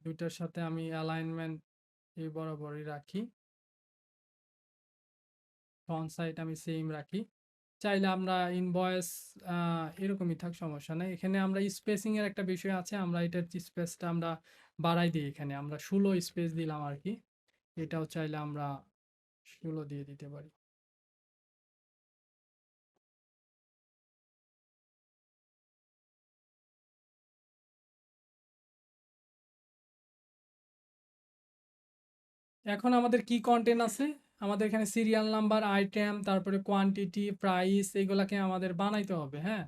দুইটার সাথে আমি অ্যালাইনমেন্ট এই বরাবরই রাখি, ফ্রন্ট সাইড আমি সেম রাখি। চাইলে আমরা ইনভয়েস এরকমই থাক, সমস্যা নাই। এখানে আমরা স্পেসিং এর একটা বিষয় আছে, আমরা এটার স্পেসটা আমরা বাড়াই দিই, এখানে আমরা 16 স্পেস দিলাম আর কি। এটাও চাইলে আমরা 16 দিয়ে দিতে পারি। এখন আমাদের কি কন্টেন্ট আছে, আমাদের এখানে সিরিয়াল নাম্বার, আইটেম, তারপরে কোয়ান্টিটি, প্রাইস, এগুলাকে আমাদের বানাইতে হবে। হ্যাঁ,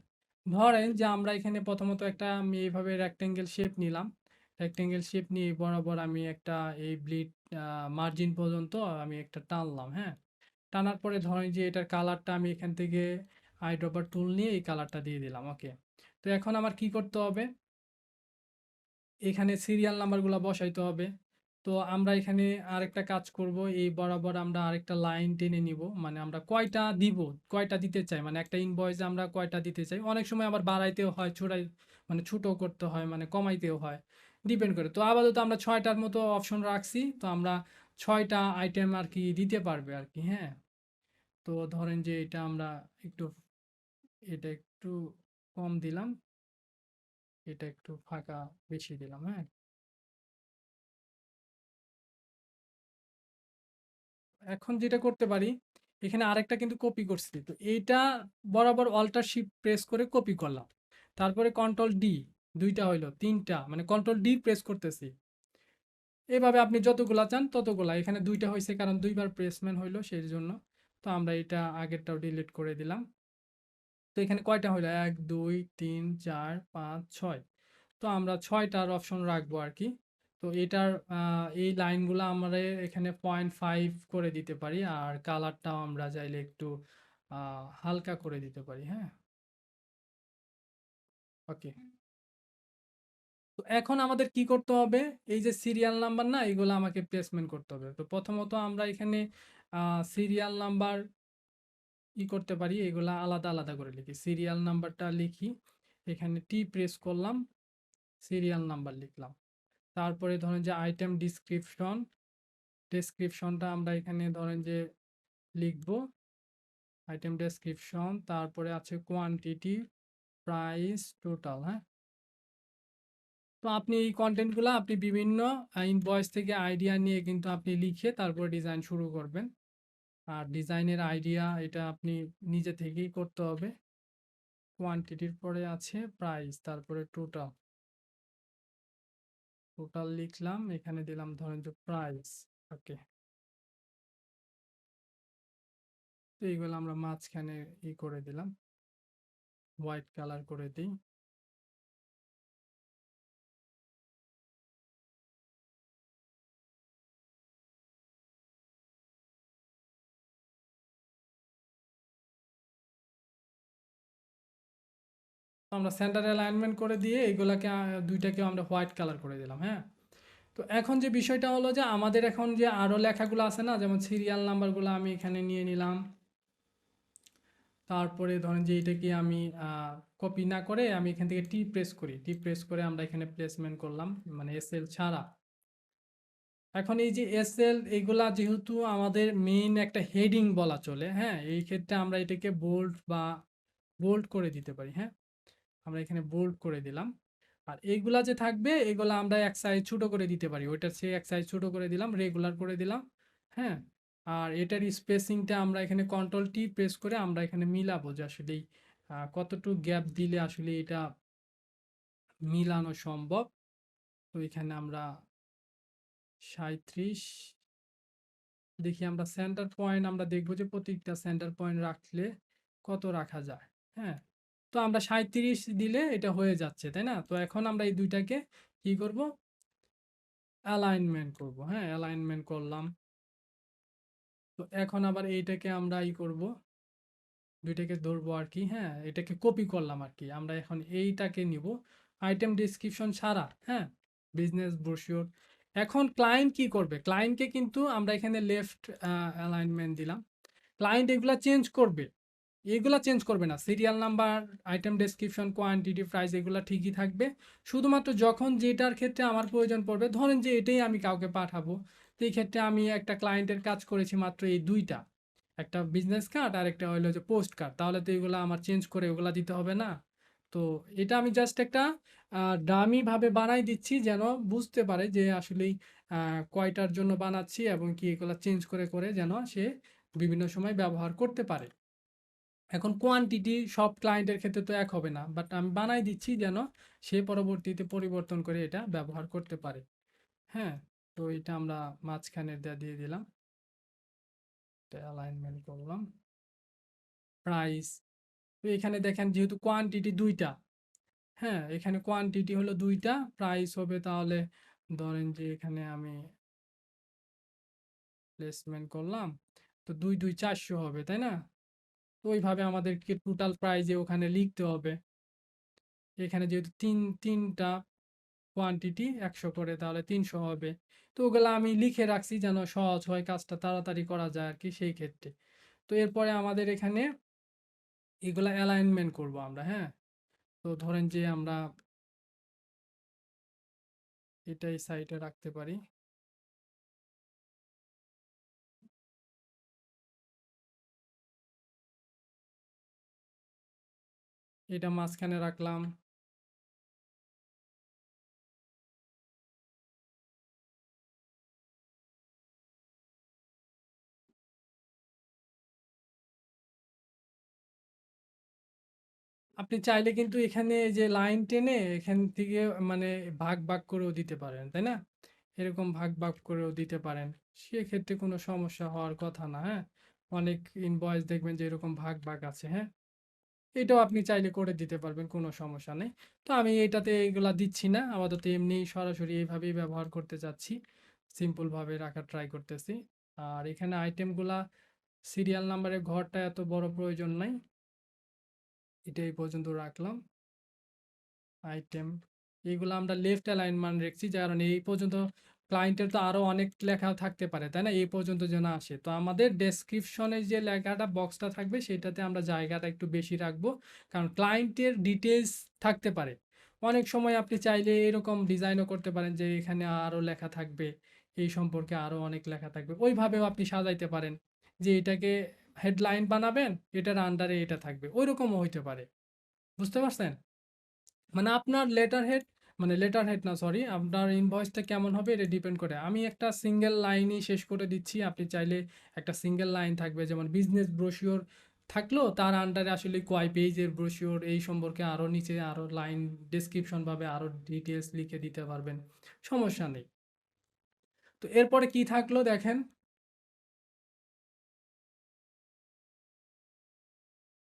ধরেন যে আমরা এখানে প্রথমত একটা আমি এইভাবে রেক্টেঙ্গেল শেপ নিলাম। রেক্টেঙ্গেল শেপ নিয়ে বরাবর আমি একটা এই ব্লিড মার্জিন পর্যন্ত আমি একটা টানলাম। হ্যাঁ, টানার পরে ধরেন যে এটার কালারটা আমি এখান থেকে আইড্রপার টুল নিয়ে এই কালারটা দিয়ে দিলাম। ওকে, তো এখন আমার কি করতে হবে, এখানে সিরিয়াল নাম্বারগুলো বসাইতে হবে। তো আমরা এখানে আরেকটা কাজ করব, এই বরাবর আমরা আরেকটা লাইন টেনে নিব, মানে আমরা কয়টা দিব, কয়টা দিতে চাই, মানে একটা ইনভয়েসে আমরা কয়টা দিতে চাই। অনেক সময় আবার বাড়াইতেও হয়, ছোটাই, মানে ছোট করতে হয়, মানে কমাইতেও হয়, ডিপেন্ড করে। তো আপাতত আমরা 6টার মতো অপশন রাখছি, তো আমরা 6টা আইটেম আর কি দিতে পারবে আর কি। হ্যাঁ, তো ধরেন যে এটা আমরা একটু, এটা একটু কম দিলাম, এটা একটু ফাঁকা বেশি দিলাম। হ্যাঁ, এখন যেটা করতে পারি, এখানে আরেকটা কিন্তু কপি করছি, তো এইটা বরাবর অল্টার শিফট প্রেস করে কপি করলাম, তারপরে কন্ট্রোল ডি, দুইটা হইলো, তিনটা, মানে কন্ট্রোল ডি প্রেস করতেছি। এভাবে আপনি যতগুলা চান ততগুলা, এখানে দুইটা হয়েছে কারণ দুইবার প্রেসমেন্ট হইলো সেই জন্য। তো আমরা এটা আগেরটাও ডিলিট করে দিলাম। তো এখানে কয়টা হইলো, 1 2 3 4 5 6, তো আমরা 6টার অপশন রাখবো আর কি। তো এটার এই লাইনগুলো আমরা এখানে 0.5 করে দিতে পারি, আর কালারটাও আমরা চাইলে একটু হালকা করে দিতে পারি। হ্যাঁ, ওকে। তো এখন আমাদের কি করতে হবে, এই যে সিরিয়াল নাম্বার না, এগুলো আমাকে প্লেসমেন্ট করতে হবে। তো প্রথমত আমরা এখানে সিরিয়াল নাম্বার ই করতে পারি, এগুলা আলাদা আলাদা করে লিখি। সিরিয়াল নাম্বারটা লিখি, এখানে টি প্রেস করলাম, সিরিয়াল নাম্বার লিখলাম। তারপরে ধরেন যে আইটেম ডিসক্রিপশন, ডেসক্রিপশনটা আমরা এখানে ধরেন যে লিখব, আইটেম ডেসক্রিপশন, তারপরে আছে কোয়ান্টিটি, প্রাইস, টোটাল। হ্যাঁ, তো আপনি এই কন্টেন্টগুলো আপনি বিভিন্ন ইনভয়েস থেকে আইডিয়া নিয়ে কিন্তু আপনি লিখে তারপরে ডিজাইন শুরু করবেন। আর ডিজাইনের আইডিয়া এটা আপনি নিজে থেকেই করতে হবে। কোয়ান্টিটির পরে আছে প্রাইস, তারপরে টোটাল, টোটাল লিখলাম, এখানে দিলাম ধরেন যে প্রাইস। ওকে, তো এইগুলো আমরা মাঝখানে ই করে দিলাম, হোয়াইট কালার করে দিই। তো আমরা সেন্টার অ্যালাইনমেন্ট করে দিয়ে এগুলাকে দুইটাকে আমরা হোয়াইট কালার করে দিলাম, হ্যাঁ। তো এখন যে বিষয়টা হলো যে আমাদের এখন যে আরও লেখাগুলো আছে না, যেমন সিরিয়াল নাম্বারগুলো আমি এখানে নিয়ে নিলাম। তারপরে ধরেন যে এটাকে আমি কপি না করে আমি এখান থেকে টি প্রেস করি, টি প্রেস করে আমরা এখানে প্লেসমেন্ট করলাম, মানে এসএল ছাড়া। এখন এই যে এসএল এগুলা যেহেতু আমাদের মেইন একটা হেডিং বলা চলে, হ্যাঁ, এই ক্ষেত্রে আমরা এটাকে বোল্ড বা বোল্ড করে দিতে পারি, হ্যাঁ। আমরা এখানে বোল্ড করে দিলাম। আর এইগুলা যে থাকবে এগুলা আমরা এক সাইজ ছোট করে দিতে পারি, ওইটা সে এক সাইজ ছোট করে দিলাম, রেগুলার করে দিলাম, হ্যাঁ। আর এটার স্পেসিংটা আমরা এখানে কন্ট্রোল টি প্রেস করে আমরা এখানে মিলাবো যে আসলে কতটুকু গ্যাপ দিলে আসলে এটা মিলানো সম্ভব। তো এখানে আমরা 37 দেখি, আমরা সেন্টার পয়েন্ট আমরা দেখবো যে প্রত্যেকটা সেন্টার পয়েন্ট রাখলে কত রাখা যায়, হ্যাঁ। তো আমরা 37 দিলে এটা হয়ে যাচ্ছে, তাই না? তো এখন আমরা এই দুইটাকে কি করব, অ্যালাইনমেন্ট করব, হ্যাঁ, অ্যালাইনমেন্ট করলাম। তো এখন আবার এইটাকে আমরা করব, দুইটাকে ধরবো আর কি, হ্যাঁ, এটাকে কপি করলাম আর কি। আমরা এখন এইটাকে নিব আইটেম ডিসক্রিপশন ছাড়া, হ্যাঁ, বিজনেস ব্রোশিওর। এখন ক্লায়েন্ট কি করবে, ক্লায়েন্টকে কিন্তু আমরা এখানে লেফট অ্যালাইনমেন্ট দিলাম। ক্লায়েন্ট এগুলা চেঞ্জ করবে, এগুলা চেঞ্জ করবে না। Serial number, item description, quantity, price এগুলা ঠিকই থাকবে। শুধুমাত্র যখন যেটার ক্ষেত্রে আমার প্রয়োজন পড়বে, ধরেন যে এটাই আমি কাউকে পাঠাবো, তো এই ক্ষেত্রে আমি একটা ক্লায়েন্টের কাজ করেছি মাত্র এই দুইটা, একটা বিজনেস কার্ড আর একটা হলো যে পোস্ট কার্ড, তাহলে তো এগুলো আমার চেঞ্জ করে ওগুলা দিতে হবে না। তো এটা আমি জাস্ট একটা ডামি ভাবে বানাই দিচ্ছি, যেন বুঝতে পারে যে আসলেই কয়টার জন্য বানাচ্ছি এবং কি এগুলা চেঞ্জ করে করে যেন সে বিভিন্ন সময় ব্যবহার করতে পারে। এখন কোয়ান্টিটি সব ক্লায়েন্টের ক্ষেত্রে তো এক হবে না, বাট আমি বানাই দিচ্ছি যেন সে পরবর্তীতে পরিবর্তন করে এটা ব্যবহার করতে পারে, হ্যাঁ। তো এটা আমরা মাঝখানে দিয়ে দিলাম, অ্যালাইনমেন্ট করলাম। প্রাইস, তো এখানে দেখেন যেহেতু কোয়ান্টিটি দুইটা, হ্যাঁ, এখানে কোয়ান্টিটি হলো দুইটা, প্রাইস হবে তাহলে ধরেন যে এখানে আমি প্লেসমেন্ট করলাম, তো 2 2 400 হবে, তাই না? তো ওইভাবে আমাদেরকে টোটাল প্রাইজে ওখানে লিখতে হবে। এখানে যেহেতু তিনটা কোয়ান্টিটি 100 করে, তাহলে 300 হবে। তো ওগুলো আমি লিখে রাখছি যেন সহজ হয়, কাজটা তাড়াতাড়ি করা যায় আর কি সেই ক্ষেত্রে। তো এরপরে আমাদের এখানে এগুলা অ্যালাইনমেন্ট করব আমরা, হ্যাঁ। তো ধরেন যে আমরা এটাই সাইডে রাখতে পারি, এটা মাঝখানে রাখলাম। আপনি চাইলে কিন্তু এখানে যে লাইন টেনে এখান থেকে মানে ভাগ ভাগ করেও দিতে পারেন, তাই না? এরকম ভাগ ভাগ করেও দিতে পারেন, সেক্ষেত্রে কোনো সমস্যা হওয়ার কথা না, হ্যাঁ। অনেক ইনভয়েস দেখবেন যে এরকম ভাগ ভাগ আছে, হ্যাঁ। এটাও আপনি চাইলে করে দিতে পারবেন, কোনো সমস্যা নেই। তো আমি এটাতে এগুলা দিচ্ছি না, আপাতত এমনি সরাসরি এইভাবেই ব্যবহার করতে চাচ্ছি, সিম্পল ভাবে রাখার ট্রাই করতেছি। আর এখানে আইটেমগুলা সিরিয়াল নাম্বারের ঘরটা এত বড় প্রয়োজন নাই, এটা এই পর্যন্ত রাখলাম। আইটেম এইগুলো আমরা লেফট অ্যালাইনমেন্ট রেখেছি, কারণ এই পর্যন্ত ক্লায়েন্টের তো আরো অনেক লেখা থাকতে পারে, তাই না? এই পর্যন্ত যেন আসে, তো আমাদের ডেসক্রিপশনে যে লেখাটা বক্সটা থাকবে সেটাতে আমরা জায়গাটা একটু বেশি রাখবো, কারণ ক্লায়েন্টের ডিটেলস থাকতে পারে। অনেক সময় আপনি চাইলে এরকম ডিজাইনও করতে পারেন যে এখানে আরো লেখা থাকবে, এই সম্পর্কে আরো অনেক লেখা থাকবে, ওইভাবেও আপনি সাজাইতে পারেন যে এটাকে হেডলাইন বানাবেন, এটার আন্ডারে এটা থাকবে, ওইরকমও হইতে পারে। বুঝতে পারছেন? মানে আপনার লেটার হেড, মানে লেটার হেড না, সরি, আপনার ইনভয়েসটা কেমন হবে এটা ডিপেন্ড করে। আমি একটা সিঙ্গেল লাইনই শেষ করে দিচ্ছি, আপনি চাইলে একটা সিঙ্গেল লাইন থাকবে, যেমন বিজনেস ব্রোশিওর থাকলো, তার আন্ডারে আসলে কয় পেজের ব্রোশিওর এই সম্পর্কে আরও নিচে আরও লাইন ডেসক্রিপশন ভাবে আরও ডিটেলস লিখে দিতে পারবেন, সমস্যা নেই। তো এরপরে কি থাকলো দেখেন,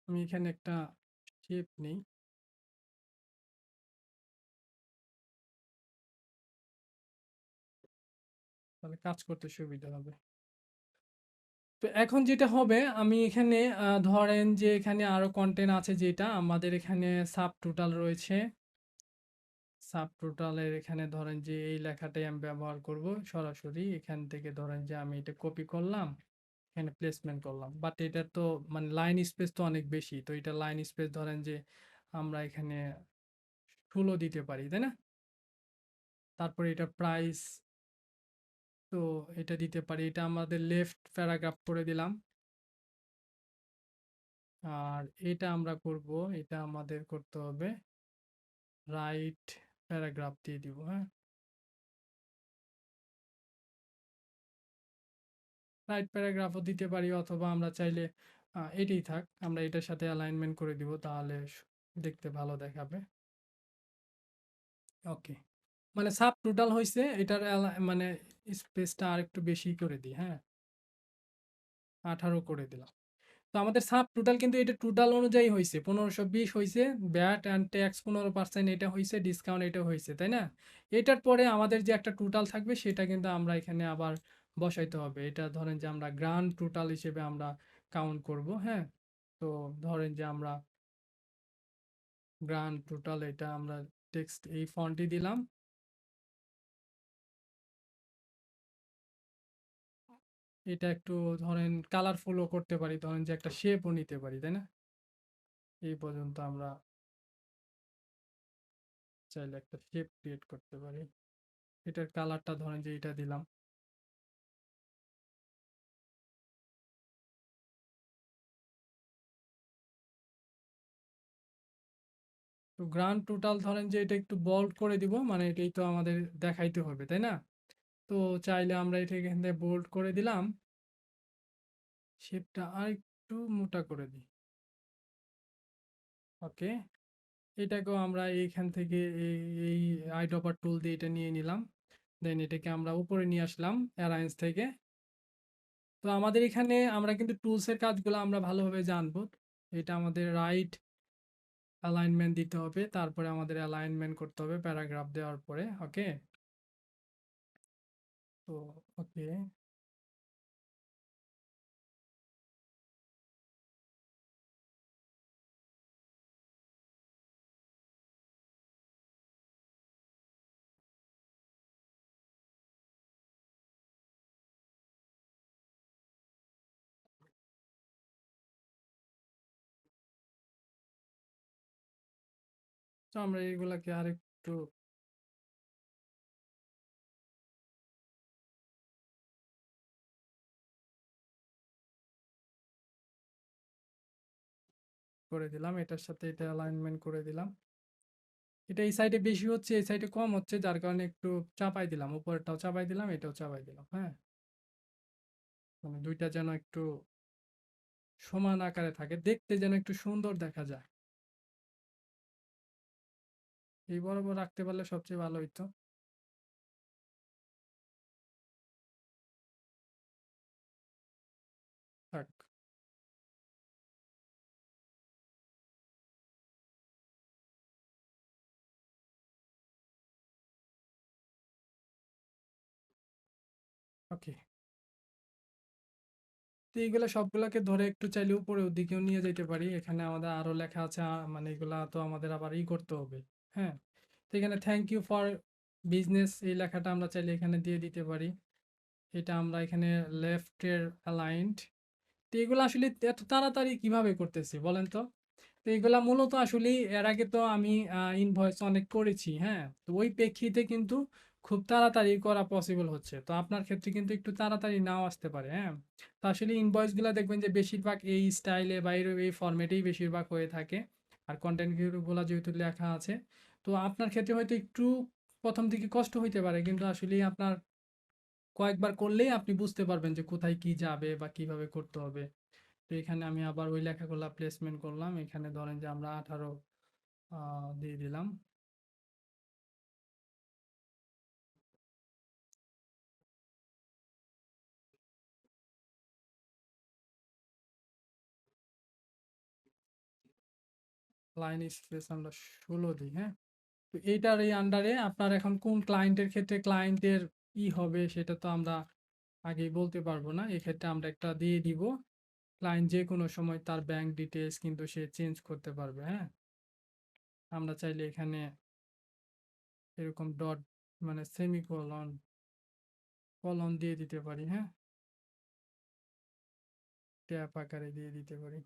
আমি এখানে একটা শেপ নেই, তাহলে কাজ করতে সুবিধা হবে। তো এখন যেটা হবে আমি এখানে ধরেন যে এখানে আরো কন্টেন্ট আছে, যেটা আমাদের এখানে সাব টোটাল রয়েছে। সাব টোটালের এখানে ধরেন যে এই লেখাটাই আমি ব্যবহার করব সরাসরি এখান থেকে। ধরেন যে আমি এটা কপি করলাম, এখানে প্লেসমেন্ট করলাম, বাট এটা তো মানে লাইন স্পেস তো অনেক বেশি, তো এটা লাইন স্পেস ধরেন যে আমরা এখানে 16 দিতে পারি, তাই না? তারপরে এটা প্রাইস, তো এটা দিতে পারি, এটা আমাদের লেফট প্যারাগ্রাফ করে দিলাম। আর এটা আমরা করব, এটা আমাদের করতে হবে রাইট প্যারাগ্রাফ দিয়ে দিব, হ্যাঁ। রাইট প্যারাগ্রাফও দিতে পারি, অথবা আমরা চাইলে এটাই থাক, আমরা এটার সাথে অ্যালাইনমেন্ট করে দিব, তাহলে দেখতে ভালো দেখাবে। ওকে, মানে সাব টোটাল হয়েছে, এটার মানে স্পেসটা আর একটু বেশি করে দিই, হ্যাঁ, 18 করে দিলাম। তো আমাদের সাব টোটাল কিন্তু এটা টোটাল অনুযায়ী হয়েছে 1520 হয়েছে, ব্যাট অ্যান্ড ট্যাক্স 15% এটা হয়েছে, ডিসকাউন্ট এটা হয়েছে, তাই না? এটার পরে আমাদের যে একটা টোটাল থাকবে সেটা কিন্তু আমরা এখানে আবার বসাইতে হবে। এটা ধরেন যে আমরা গ্রান্ড টোটাল হিসেবে আমরা কাউন্ট করব, হ্যাঁ। তো ধরেন যে আমরা গ্রান্ড টোটাল, এটা আমরা টেক্সট এই ফন্টই দিলাম। এটা একটু ধরেন কালারফুলও করতে পারি, ধরেন যে একটা শেপও নিতে পারি, তাই না? এই পর্যন্ত আমরা চাইলে একটা শেপ ক্রিয়েট করতে পারি। এটার কালারটা ধরেন যে এটা দিলাম। তো গ্রান্ড টোটাল ধরেন যে এটা একটু বোল্ড করে দিব, মানে এটাই তো আমাদের দেখাইতে হবে, তাই না? তো চাইলে আমরা এটা এখান থেকে বোল্ড করে দিলাম, শেপটা আর একটু মোটা করে দিই। ওকে, এটাকেও আমরা এইখান থেকে এই এই আইড্রপার টুল দিয়ে এটা নিয়ে নিলাম। দেন এটাকে আমরা উপরে নিয়ে আসলাম অ্যালায়েন্স থেকে। তো আমাদের এখানে আমরা কিন্তু টুলসের কাজগুলো আমরা ভালোভাবে জানবো। এটা আমাদের রাইট অ্যালাইনমেন্ট দিতে হবে, তারপরে আমাদের অ্যালাইনমেন্ট করতে হবে প্যারাগ্রাফ দেওয়ার পরে। ওকে, তো ওকে, তো আমরা এগুলাকে আরেকটু করে দিলাম, এটার সাথে এটা অ্যালাইনমেন্ট করে দিলাম। এটা এই সাইডে বেশি হচ্ছে, এই সাইডে কম হচ্ছে, যার কারণে একটু চাপাই দিলাম, উপরেরটাও চাপাই দিলাম, এটাও চাপাই দিলাম, হ্যাঁ। মানে দুইটা যেন একটু সমান আকারে থাকে, দেখতে যেন একটু সুন্দর দেখা যায়। এই বরাবর রাখতে পারলে সবচেয়ে ভালো হইতো। থাক। ওকে, তো এইগুলা সবগুলাকে ধরে একটু চাইলে উপরের দিকেও নিয়ে যেতে পারি। এখানে আমাদের আরো লেখা আছে, মানে এগুলা তো আমাদের আবার করতে হবে, হ্যাঁ। তো এখানে থ্যাংক ইউ ফর বিজনেস এই লেখাটা আমরা চাইলে এখানে দিয়ে দিতে পারি। এটা আমরা এখানে লেফটের অ্যালাইন্ড। তো এগুলো আসলে এত তাড়াতাড়ি কিভাবে করতেছি বলেন তো? তো এগুলা মূলত আসলে এর আগে তো আমি ইনভয়েস অনেক করেছি, হ্যাঁ। তো ওই প্রেক্ষিতে কিন্তু খুব তাড়াতাড়ি করা পসিবল হচ্ছে, তো আপনার ক্ষেত্রে কিন্তু একটু তাড়াতাড়ি নাও আসতে পারে, হ্যাঁ। তো আসলে ইনভয়েস গুলা দেখবেন যে বেশিরভাগ এই স্টাইলে বা এই ফরম্যাটেই বেশিরভাগ হয়ে থাকে। আর কন্টেন্ট গুলা যেহেতু লেখা আছে, তো আপনার ক্ষেত্রে হয়তো একটু প্রথম দিকে কষ্ট হইতে পারে, কিন্তু আসলে আপনার কয়েকবার করলেই আপনি বুঝতে পারবেন যে কোথায় কি যাবে বা কিভাবে করতে হবে। তো এখানে আমি আবার ওই লেখাগুলা প্লেসমেন্ট করলাম, এখানে ধরেন যে আমরা 18 দিয়ে দিলাম। লাইন স্পেস আমরা 16 দিই, হ্যাঁ? তো এইটার এই আন্ডারে আপনার এখন কোন ক্লায়েন্টের ক্ষেত্রে ক্লায়েন্টের হবে সেটা তো আমরা আগেই বলতে পারবো না। এক্ষেত্রে আমরা একটা দিয়ে দিব। ক্লায়েন্ট যে কোনো সময় তার ব্যাংক ডিটেইলস কিন্তু সে চেঞ্জ করতে পারবে, হ্যাঁ? আমরা চাইলে এখানে এরকম ডট মানে সেমিকোলন কলন দিয়ে দিতে পারি, হ্যাঁ? ট্যাব আকারে দিয়ে দিতে পারি।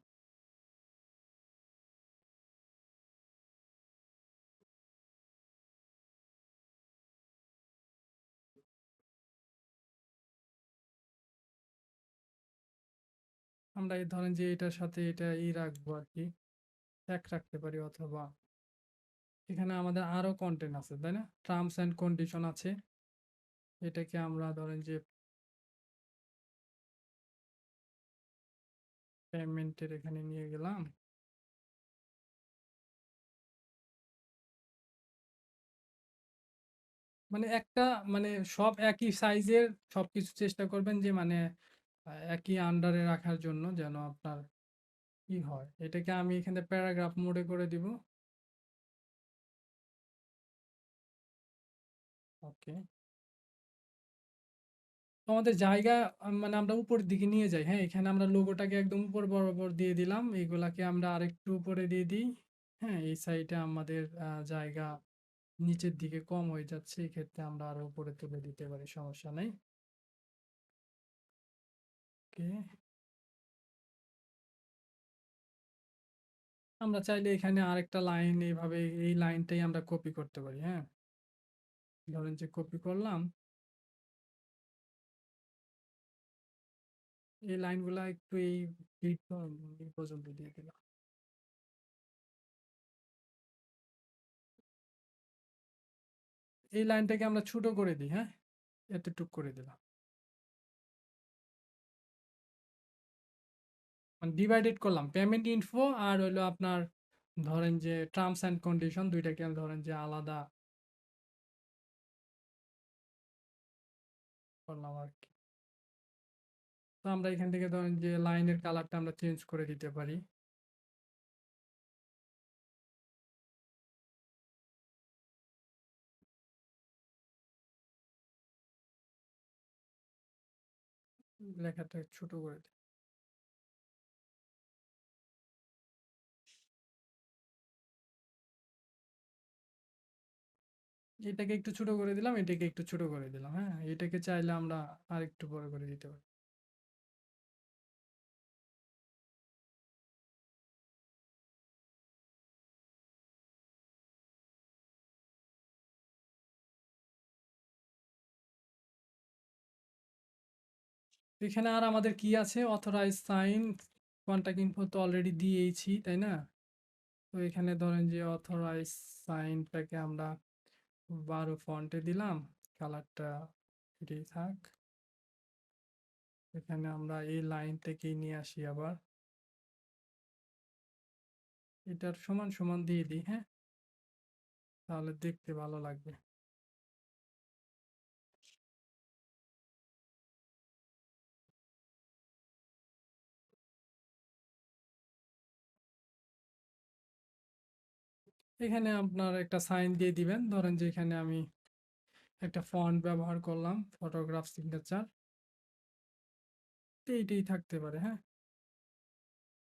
আমরা এই ধরেন যে এটার সাথে এটা রাখবো আর কি, এক রাখতে পারি, অথবা এখানে আমাদের আরো কন্টেন্ট আছে তাই না, টার্মস এন্ড কন্ডিশন আছে। এটাকে আমরা ধরেন যে পেমেন্টের এখানে নিয়ে গেলাম। মানে একটা মানে সব একই সাইজের সবকিছু চেষ্টা করবেন যে মানে একই আন্ডারে রাখার জন্য যেন আপনার কি হয়। এটাকে আমি এখানে প্যারাগ্রাফ মোডে করে দিব। ওকে, আমাদের জায়গা মানে আমরা উপরের দিকে নিয়ে যাই, হ্যাঁ? এখানে আমরা লোগোটাকে একদম উপর বরাবর দিয়ে দিলাম, এইগুলাকে আমরা আরেকটু উপরে দিয়ে দিই। হ্যাঁ, এই সাইডে আমাদের জায়গা নিচের দিকে কম হয়ে যাচ্ছে, এক্ষেত্রে আমরা আরো উপরে তুলে দিতে পারি, সমস্যা নেই। ওকে, আমরা চাইলে এখানে আরেকটা লাইন এইভাবে এই লাইনটাই আমরা কপি করতে পারি, হ্যাঁ? ধরেন যে কপি করলাম, এই লাইনগুলা একটু এই এই পর্যন্ত দিয়ে দিলাম। এই লাইনটাকে আমরা ছোট করে দিই, হ্যাঁ? এতটুক করে দিলাম। মানে ডিভাইডেড করলাম পেমেন্ট ইনফো আর হইলো আপনার ধরেন যে টার্মস এন্ড কন্ডিশন দুইটাকে ধরেন যে আলাদা করলাম আর কি। তো আমরা এখান থেকে ধরেন যে লাইনের কালারটা আমরা চেঞ্জ করে দিতে পারি। লেখাটা ছোট করে দিই। এটাকে একটু ছোট করে দিলাম, এটাকে একটু ছোট করে দিলাম, হ্যাঁ? এটাকে চাইলে আমরা আরেকটু বড় করে দিতে পারি। এখানে আর আমাদের কি আছে, অথরাইজ সাইন কন্টাক্ট ইনফো তো অলরেডি দিয়েইছি তাই না? তো এখানে ধরেন যে অথরাইজ সাইনটাকে আমরা 12 ফন্টে দিলাম, কালারটা এটাই থাক। এখানে আমরা এই লাইন থেকেই নিয়ে আসি আবার, এটার সমান সমান দিয়ে দিই, হ্যাঁ? তাহলে দেখতে ভালো লাগবে। এখানে আপনার একটা সাইন দিয়ে দিবেন, ধরেন যে এখানে আমি একটা ফন্ট ব্যবহার করলাম, ফটোগ্রাফ সিগনেচার, এইটাই থাকতে পারে, হ্যাঁ?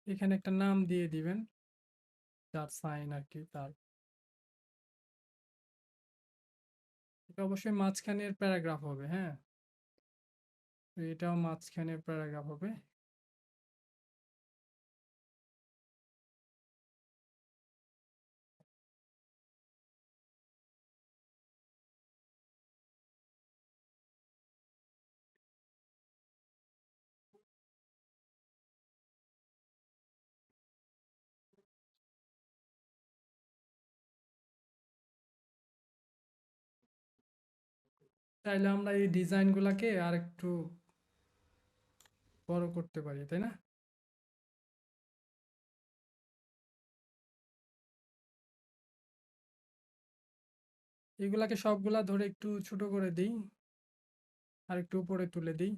এখানে একটা নাম দিয়ে দিবেন, যার সাইন আর কি তার। এটা অবশ্যই মাঝখানের প্যারাগ্রাফ হবে, হ্যাঁ? তো এটাও মাঝখানের প্যারাগ্রাফ হবে। চাইলে আমরা এই ডিজাইনগুলোকে আর একটু বড় করতে পারি তাই না? এগুলাকে সবগুলা ধরে একটু ছোট করে দিই, আর একটু উপরে তুলে দিই।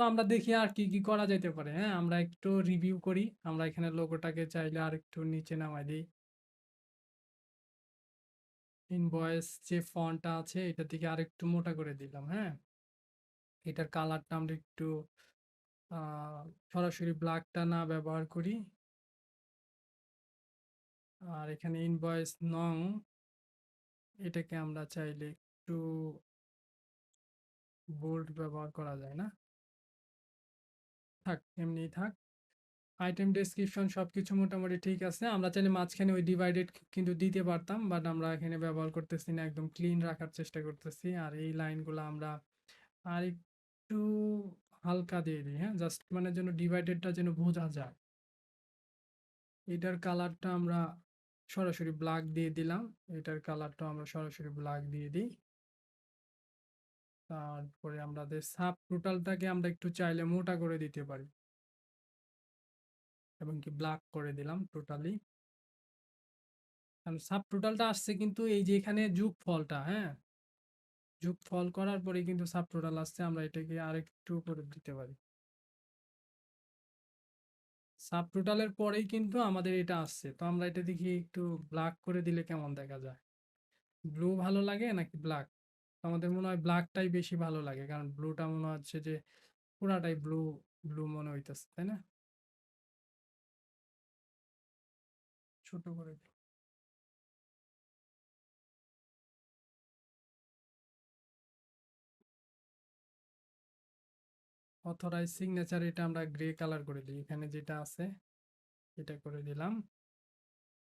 তো আমরা দেখি আর কি কি করা যেতে পারে। হ্যাঁ, আমরা একটু রিভিউ করি। আমরা এখানে লোগোটাকে চাইলে আর একটু নিচে নামাই দিই। ইনভয়েস যে ফন্টটা আছে এটা থেকে আরেকটু মোটা করে দিলাম। হ্যাঁ, এটার কালারটা আমরা একটু সরাসরি ব্ল্যাকটা না ব্যবহার করি। আর এখানে ইনভয়েস নং এটাকে আমরা চাইলে একটু বোল্ড ব্যবহার করা যায় না? থাক, এমনিই থাক। আইটেম ডেসক্রিপশন সবকিছু মোটামুটি ঠিক আছে। আমরা চাইলে মাঝখানে ওই ডিভাইডেড কিন্তু দিতে পারতাম, বাট আমরা এখানে ব্যবহার করতেছি না, একদম ক্লিন রাখার চেষ্টা করতেছি। আর এই লাইনগুলো আমরা আর একটু হালকা দিয়ে দিই। হ্যাঁ, জাস্ট মানে যেন ডিভাইডেডটা যেন বোঝা যায়। এটার কালারটা আমরা সরাসরি ব্ল্যাক দিয়ে দিলাম। এটার কালারটা আমরা সরাসরি ব্ল্যাক দিয়ে দিই। তারপরে আমাদের সাব টোটালটাকে আমরা একটু চাইলে মোটা করে দিতে পারি এবং কি ব্ল্যাক করে দিলাম টোটালি। কারণ সাব টোটালটা আসছে কিন্তু এই যে এখানে যোগফলটা, হ্যাঁ, যোগফল করার পরে কিন্তু সাব টোটাল আসছে। আমরা এটাকে আরেকটু করে দিতে পারি। সাব টোটালের পরেই কিন্তু আমাদের এটা আসছে। তো আমরা এটা দেখি একটু ব্ল্যাক করে দিলে কেমন দেখা যায়। ব্লু ভালো লাগে নাকি ব্ল্যাক? আমাদের মনে হয় ব্ল্যাকটাই বেশি ভালো লাগে, কারণ ব্লুটা মনে হচ্ছে যে পুরাটাই ব্লু ব্লু মনে হইতেছে, তাই না? ছোট করে দিই। অথরাইজ সিগনেচার এটা আমরা গ্রে কালার করে দিই। এখানে যেটা আছে এটা করে দিলাম।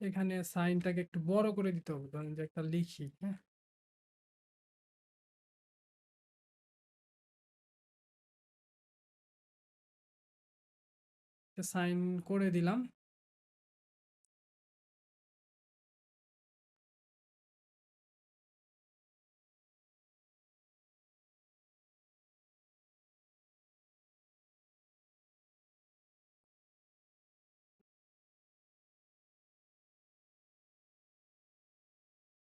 এখানে সাইনটাকে একটু বড় করে দিতে হবে, ধরেন যে একটা লিখি, হ্যাঁ, সাইন করে দিলাম।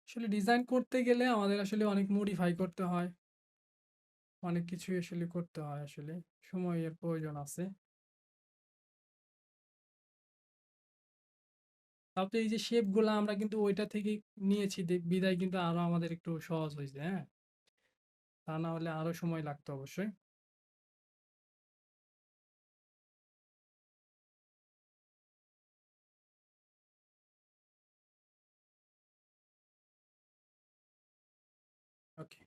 আসলে ডিজাইন করতে গেলে আমাদের আসলে অনেক মডিফাই করতে হয়, অনেক কিছুই আসলে করতে হয়, আসলে সময়ের প্রয়োজন আছে। তাও তো এই যে শেপ গুলা আমরা কিন্তু ওইটা থেকে নিয়েছি বিদায় কিন্তু আরো আমাদের একটু সহজ হয়েছে। হ্যাঁ, তা না হলে আরো সময় লাগতো অবশ্যই। ওকে,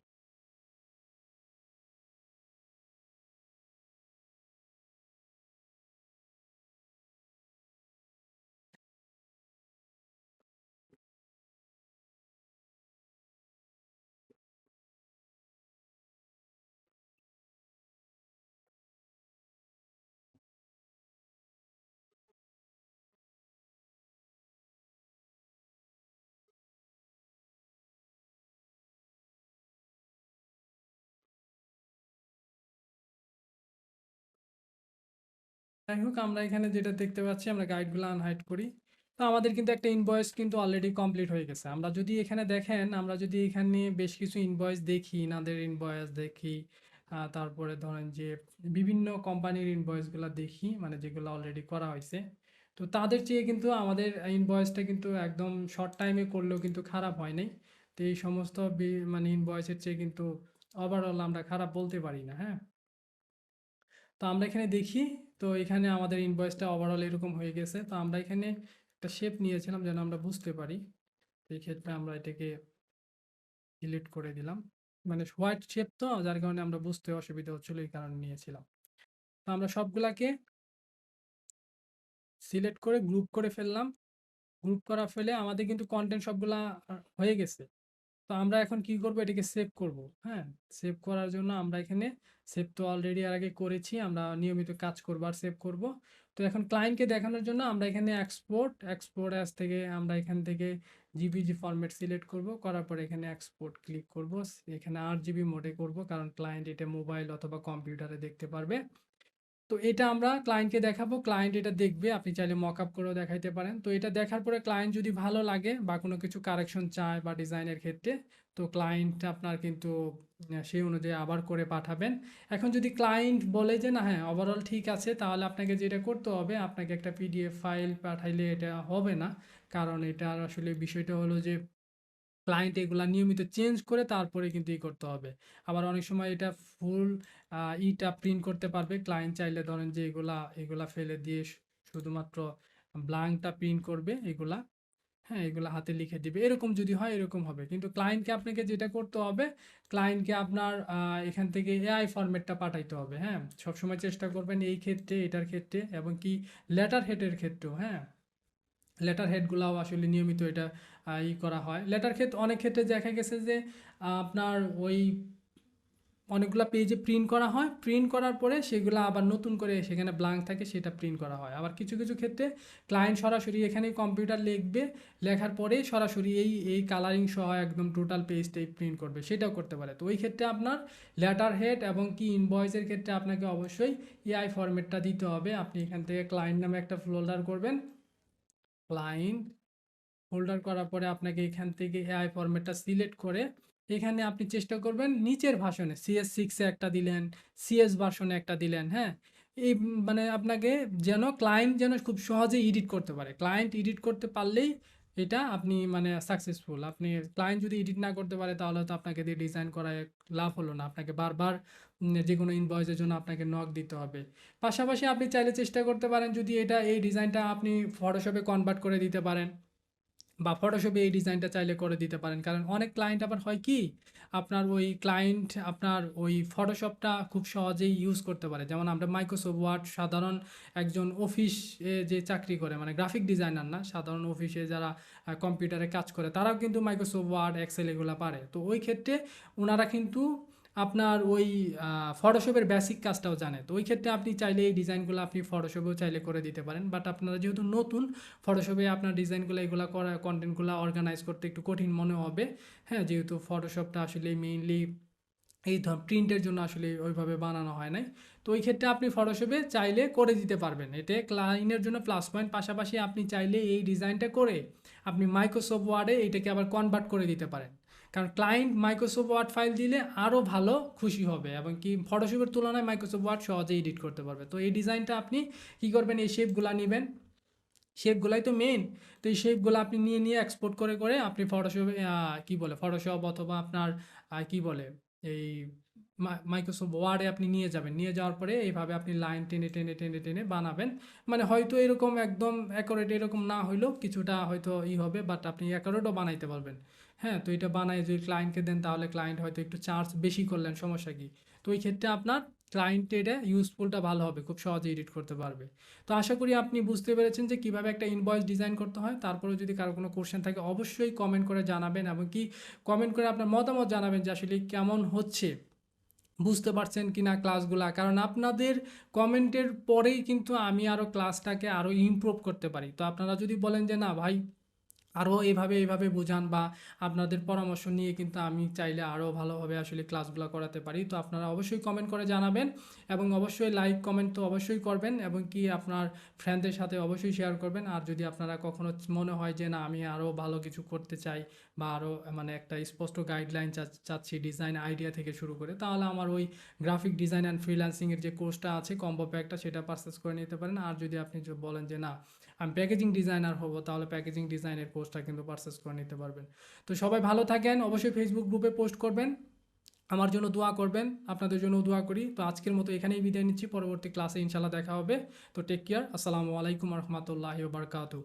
যাই হোক, আমরা এখানে যেটা দেখতে পাচ্ছি আমরা গাইডগুলো আনহাইড করি। তো আমাদের কিন্তু একটা ইনভয়েস কিন্তু অলরেডি কমপ্লিট হয়ে গেছে। আমরা যদি এখানে দেখেন, আমরা যদি এখানে বেশ কিছু ইনভয়েস দেখি, ইনাদের ইনভয়েস দেখি, তারপরে ধরেন যে বিভিন্ন কোম্পানির ইনভয়েসগুলো দেখি, মানে যেগুলো অলরেডি করা হয়েছে, তো তাদের চেয়ে কিন্তু আমাদের ইনভয়েসটা কিন্তু একদম শর্ট টাইমে করলেও কিন্তু খারাপ হয় নাই। তো এই সমস্ত মানে ইনভয়েসের চেয়ে কিন্তু ওভারঅল আমরা খারাপ বলতে পারি না। হ্যাঁ, তো আমরা এখানে দেখি, তো এখানে আমাদের ইনভয়েসটা ওভারঅল এরকম হয়ে গেছে। তো আমরা এখানে একটা শেপ নিয়েছিলাম যেন আমরা বুঝতে পারি। এই ক্ষেত্রে আমরা এটাকে ডিলিট করে দিলাম। মানে হোয়াইট শেপ তো, যার কারণে আমরা বুঝতে অসুবিধা হচ্ছিল, এই কারণে নিয়েছিলাম। তো আমরা সবগুলাকে সিলেক্ট করে গ্রুপ করে ফেললাম। গ্রুপ করা ফেলে আমাদের কিন্তু কন্টেন্ট সবগুলা হয়ে গেছে। তো আমরা এখন কি করব, এটাকে সেভ করব। হ্যাঁ, সেভ করার জন্য আমরা এখানে সেভ তো অলরেডি এর আগে করেছি, আমরা নিয়মিত কাজ করব আর সেভ করব। তো এখন ক্লায়েন্টকে দেখানোর জন্য আমরা এখানে এক্সপোর্ট অ্যাজ থেকে আমরা এখান থেকে জিপিজি ফরম্যাট সিলেক্ট করব, করার পর এখানে এক্সপোর্ট ক্লিক করব। এখানে 8 জিবি মোডে করব, কারণ ক্লায়েন্ট এটা মোবাইল অথবা কম্পিউটারে দেখতে পারবে। তো এটা আমরা ক্লায়েন্টকে দেখাবো। ক্লায়েন্ট এটা দেখবে। আপনি চাইলে মকআপ করেও দেখাইতে পারেন। তো এটা দেখার পরে ক্লায়েন্ট যদি ভালো লাগে বা কোনো কিছু কারেকশন চায় বা ডিজাইনের ক্ষেত্রে, তো ক্লায়েন্ট আপনার কিন্তু সেই অনুযায়ী আবার করে পাঠাবেন। এখন যদি ক্লায়েন্ট বলে যে, "না, হ্যাঁ, ওভারঅল ঠিক আছে", তাহলে আপনাকে যেটা করতে হবে, আপনাকে একটা পিডিএফ ফাইল পাঠাইলে এটা হবে না। কারণ এটার আসলে বিষয়টা হলো যে ক্লায়েন্ট এগুলা নিয়মিত চেঞ্জ করে তারপরে কিন্তু করতে হবে। আবার অনেক সময় এটা ফুল ইটা প্রিন্ট করতে পারবে। ক্লায়েন্ট চাইলে ধরেন যে এগুলা ফেলে দিয়ে শুধুমাত্র ব্ল্যাংকটা প্রিন্ট করবে এগুলা। হ্যাঁ, এগুলা হাতে লিখে দিবে। এরকম যদি হয় এরকম হবে। কিন্তু ক্লায়েন্টকে আপনাকে যেটা করতে হবে, ক্লায়েন্টকে আপনার এখান থেকে এআই ফরম্যাটটা পাঠাইতে হবে। হ্যাঁ? সবসময় চেষ্টা করবেন এই ক্ষেত্রে, এটার ক্ষেত্রে এবং কি লেটার হেডের ক্ষেত্রেও, হ্যাঁ? লেটার হেডগুলাও আসলে নিয়মিত এটা করা হয়। অনেক ক্ষেত্রে দেখা গেছে যে আপনার ওই অনেকগুলা পেজে প্রিন্ট করা হয়। প্রিন্ট করার পরে সেগুলা আবার নতুন করে সেখানে ব্ল্যাঙ্ক থাকে সেটা প্রিন্ট করা হয়। আবার কিছু, কিছু ক্ষেত্রে ক্লায়েন্ট সরাসরি এখানেই কম্পিউটার লিখবে। লেখার পরেই সরাসরি এই কালারিং সহ একদম টোটাল পেজটাই প্রিন্ট করবে। সেটাও করতে পারে। তো ওই ক্ষেত্রে আপনার লেটার হেড এবং কি ইনভয়েসের ক্ষেত্রে আপনাকে অবশ্যই এআই ফরম্যাটটা দিতে হবে। আপনি এখান থেকে ক্লায়েন্ট নামে একটা ফোল্ডার করবেন। ক্লায়েন্ট ফোল্ডার করার পরে আপনাকে এখান থেকে এআই ফরম্যাটটা সিলেক্ট করে এখানে আপনি চেষ্টা করবেন নিচের ভার্সনে CS6 এ একটা দিলেন, CS ভার্সনে একটা দিলেন, হ্যাঁ? মানে আপনাকে যেন ক্লায়েন্ট যেন খুব সহজেই এডিট করতে পারে। ক্লায়েন্ট এডিট করতে পারলেই এটা আপনি মানে সাকসেসফুল। আপনি ক্লায়েন্ট যদি এডিট না করতে পারে তাহলে তো আপনাকে দিয়ে ডিজাইন করায় লাভ হলো না। আপনাকে বারবার যেকোনো ইনভয়েসের জন্য আপনাকে নক দিতে হবে। পাশাপাশি আপনি চাইলে চেষ্টা করতে পারেন যদি এই ডিজাইনটা আপনি ফটোশপে কনভার্ট করে দিতে পারেন। বা ফটোশপে এই ডিজাইনটা চাইলে করে দিতে পারেন। কারণ অনেক ক্লায়েন্ট আবার হয় কি? আপনার ওই ফটোশপটা খুব সহজেই ইউজ করতে পারে। যেমন আমরা মাইক্রোসফট ওয়ার্ড সাধারণ একজন অফিসে যে চাকরি করে মানে গ্রাফিক ডিজাইনার না, সাধারণ অফিসে যারা কম্পিউটারে কাজ করে তারাও কিন্তু মাইক্রোসফট ওয়ার্ড, এক্সেল এগুলা পারে। তো ওই ক্ষেত্রে উনারা কিন্তু আপনার ওই ফটোশপের বেসিক কাজটাও জানে। তো ওই ক্ষেত্রে আপনি চাইলে এই ডিজাইনগুলো আপনি ফটোশপেও চাইলে করে দিতে পারেন। বাট আপনারা যেহেতু নতুন ফটোশপে আপনার ডিজাইনগুলো এগুলা করা কনটেন্টগুলো অর্গানাইজ করতে একটু কঠিন মনে হবে। হ্যাঁ, যেহেতু ফটোশপটা আসলে মেইনলি এই প্রিন্টের জন্য আসলে ওইভাবে বানানো হয় নাই। তো ওই ক্ষেত্রে আপনি ফটোশপে চাইলে করে দিতে পারবেন। এটা ক্লায়েন্টের জন্য প্লাস পয়েন্ট। পাশাপাশি আপনি চাইলে এই ডিজাইনটা করে আপনি মাইক্রোসফট ওয়ার্ডে এটাকে আবার কনভার্ট করে দিতে পারেন। কারণ ক্লায়েন্ট মাইক্রোসফট ওয়ার্ড ফাইল দিলে আরও ভালো খুশি হবে এবং কি ফটোশপের তুলনায় মাইক্রোসফট ওয়ার্ড সহজেই এডিট করতে পারবে। তো এই ডিজাইনটা আপনি কী করবেন, এই শেপগুলা নেবেন, শেপগুলাই তো মেইন। তো এই শেপগুলো আপনি নিয়ে এক্সপোর্ট করে আপনি ফটোশপে কি বলে ফটোশপ অথবা আপনার কি বলে এই মাইক্রোসফট ওয়ার্ডে আপনি নিয়ে যাবেন। নিয়ে যাওয়ার পরে এইভাবে আপনি লাইন টেনে বানাবেন। মানে হয়তো এরকম একদম অ্যাকুরেট এরকম না হইলেও কিছুটা হয়তো হবে, বাট আপনি অ্যাকুরেটও বানাইতে পারবেন। হ্যাঁ, তো এটা বানায় যদি ক্লায়েন্টকে দেন তাহলে ক্লায়েন্ট হয়তো একটু চার্জ বেশি করলেন, সমস্যা কি? তো এই ক্ষেত্রে আপনার ক্লায়েন্ট এটা ইউজফুলটা ভালো হবে, খুব সহজে এডিট করতে পারবে। তো আশা করি আপনি বুঝতে পেরেছেন যে কিভাবে একটা ইনভয়েস ডিজাইন করতে হয়। তারপরেও যদি কারো কোনো কোশ্চেন থাকে অবশ্যই কমেন্ট করে জানাবেন এবং কি কমেন্ট করে আপনার মতামত জানাবেন যে আসলে কেমন হচ্ছে, বুঝতে পারছেন কিনা ক্লাসগুলা। কারণ আপনাদের কমেন্টের পরেই কিন্তু আমি আরও ক্লাসটাকে আরও ইমপ্রুভ করতে পারি। তো আপনারা যদি বলেন যে না ভাই আরও এইভাবে বোঝান বা আপনাদের পরামর্শ নিয়ে কিন্তু আমি চাইলে আরও ভালোভাবে আসলে ক্লাসগুলো করাতে পারি। তো আপনারা অবশ্যই কমেন্ট করে জানাবেন এবং অবশ্যই লাইক কমেন্ট তো অবশ্যই করবেন এবং কি আপনার ফ্রেন্ডদের সাথে অবশ্যই শেয়ার করবেন। আর যদি আপনারা কখনো মনে হয় যে না আমি আরও ভালো কিছু করতে চাই বা আরও মানে একটা স্পষ্ট গাইডলাইন চাচ্ছি ডিজাইন আইডিয়া থেকে শুরু করে, তাহলে আমার ওই গ্রাফিক ডিজাইন অ্যান্ড ফ্রিল্যান্সিংয়ের যে কোর্সটা আছে কম্বো প্যাকটা সেটা পারচেস করে নিতে পারেন। আর যদি আপনি বলেন যে না আমি প্যাকেজিং ডিজাইনার হব তাহলে প্যাকেজিং ডিজাইনের কোর্সটা কিন্তু পারচেস করে নিতে পারবেন। তো সবাই ভালো থাকেন, অবশ্যই ফেসবুক গ্রুপে পোস্ট করবেন, আমার জন্য দোয়া করবেন, আপনাদের জন্য দোয়া করি। তো আজকের মতো এখানেই বিদায় নিচ্ছি, পরবর্তী ক্লাসে ইনশাল্লাহ দেখা হবে। তো টেক কেয়ার, আসসালামু আলাইকুম রহমতুল্লাহি ওয়া বারাকাতুহু।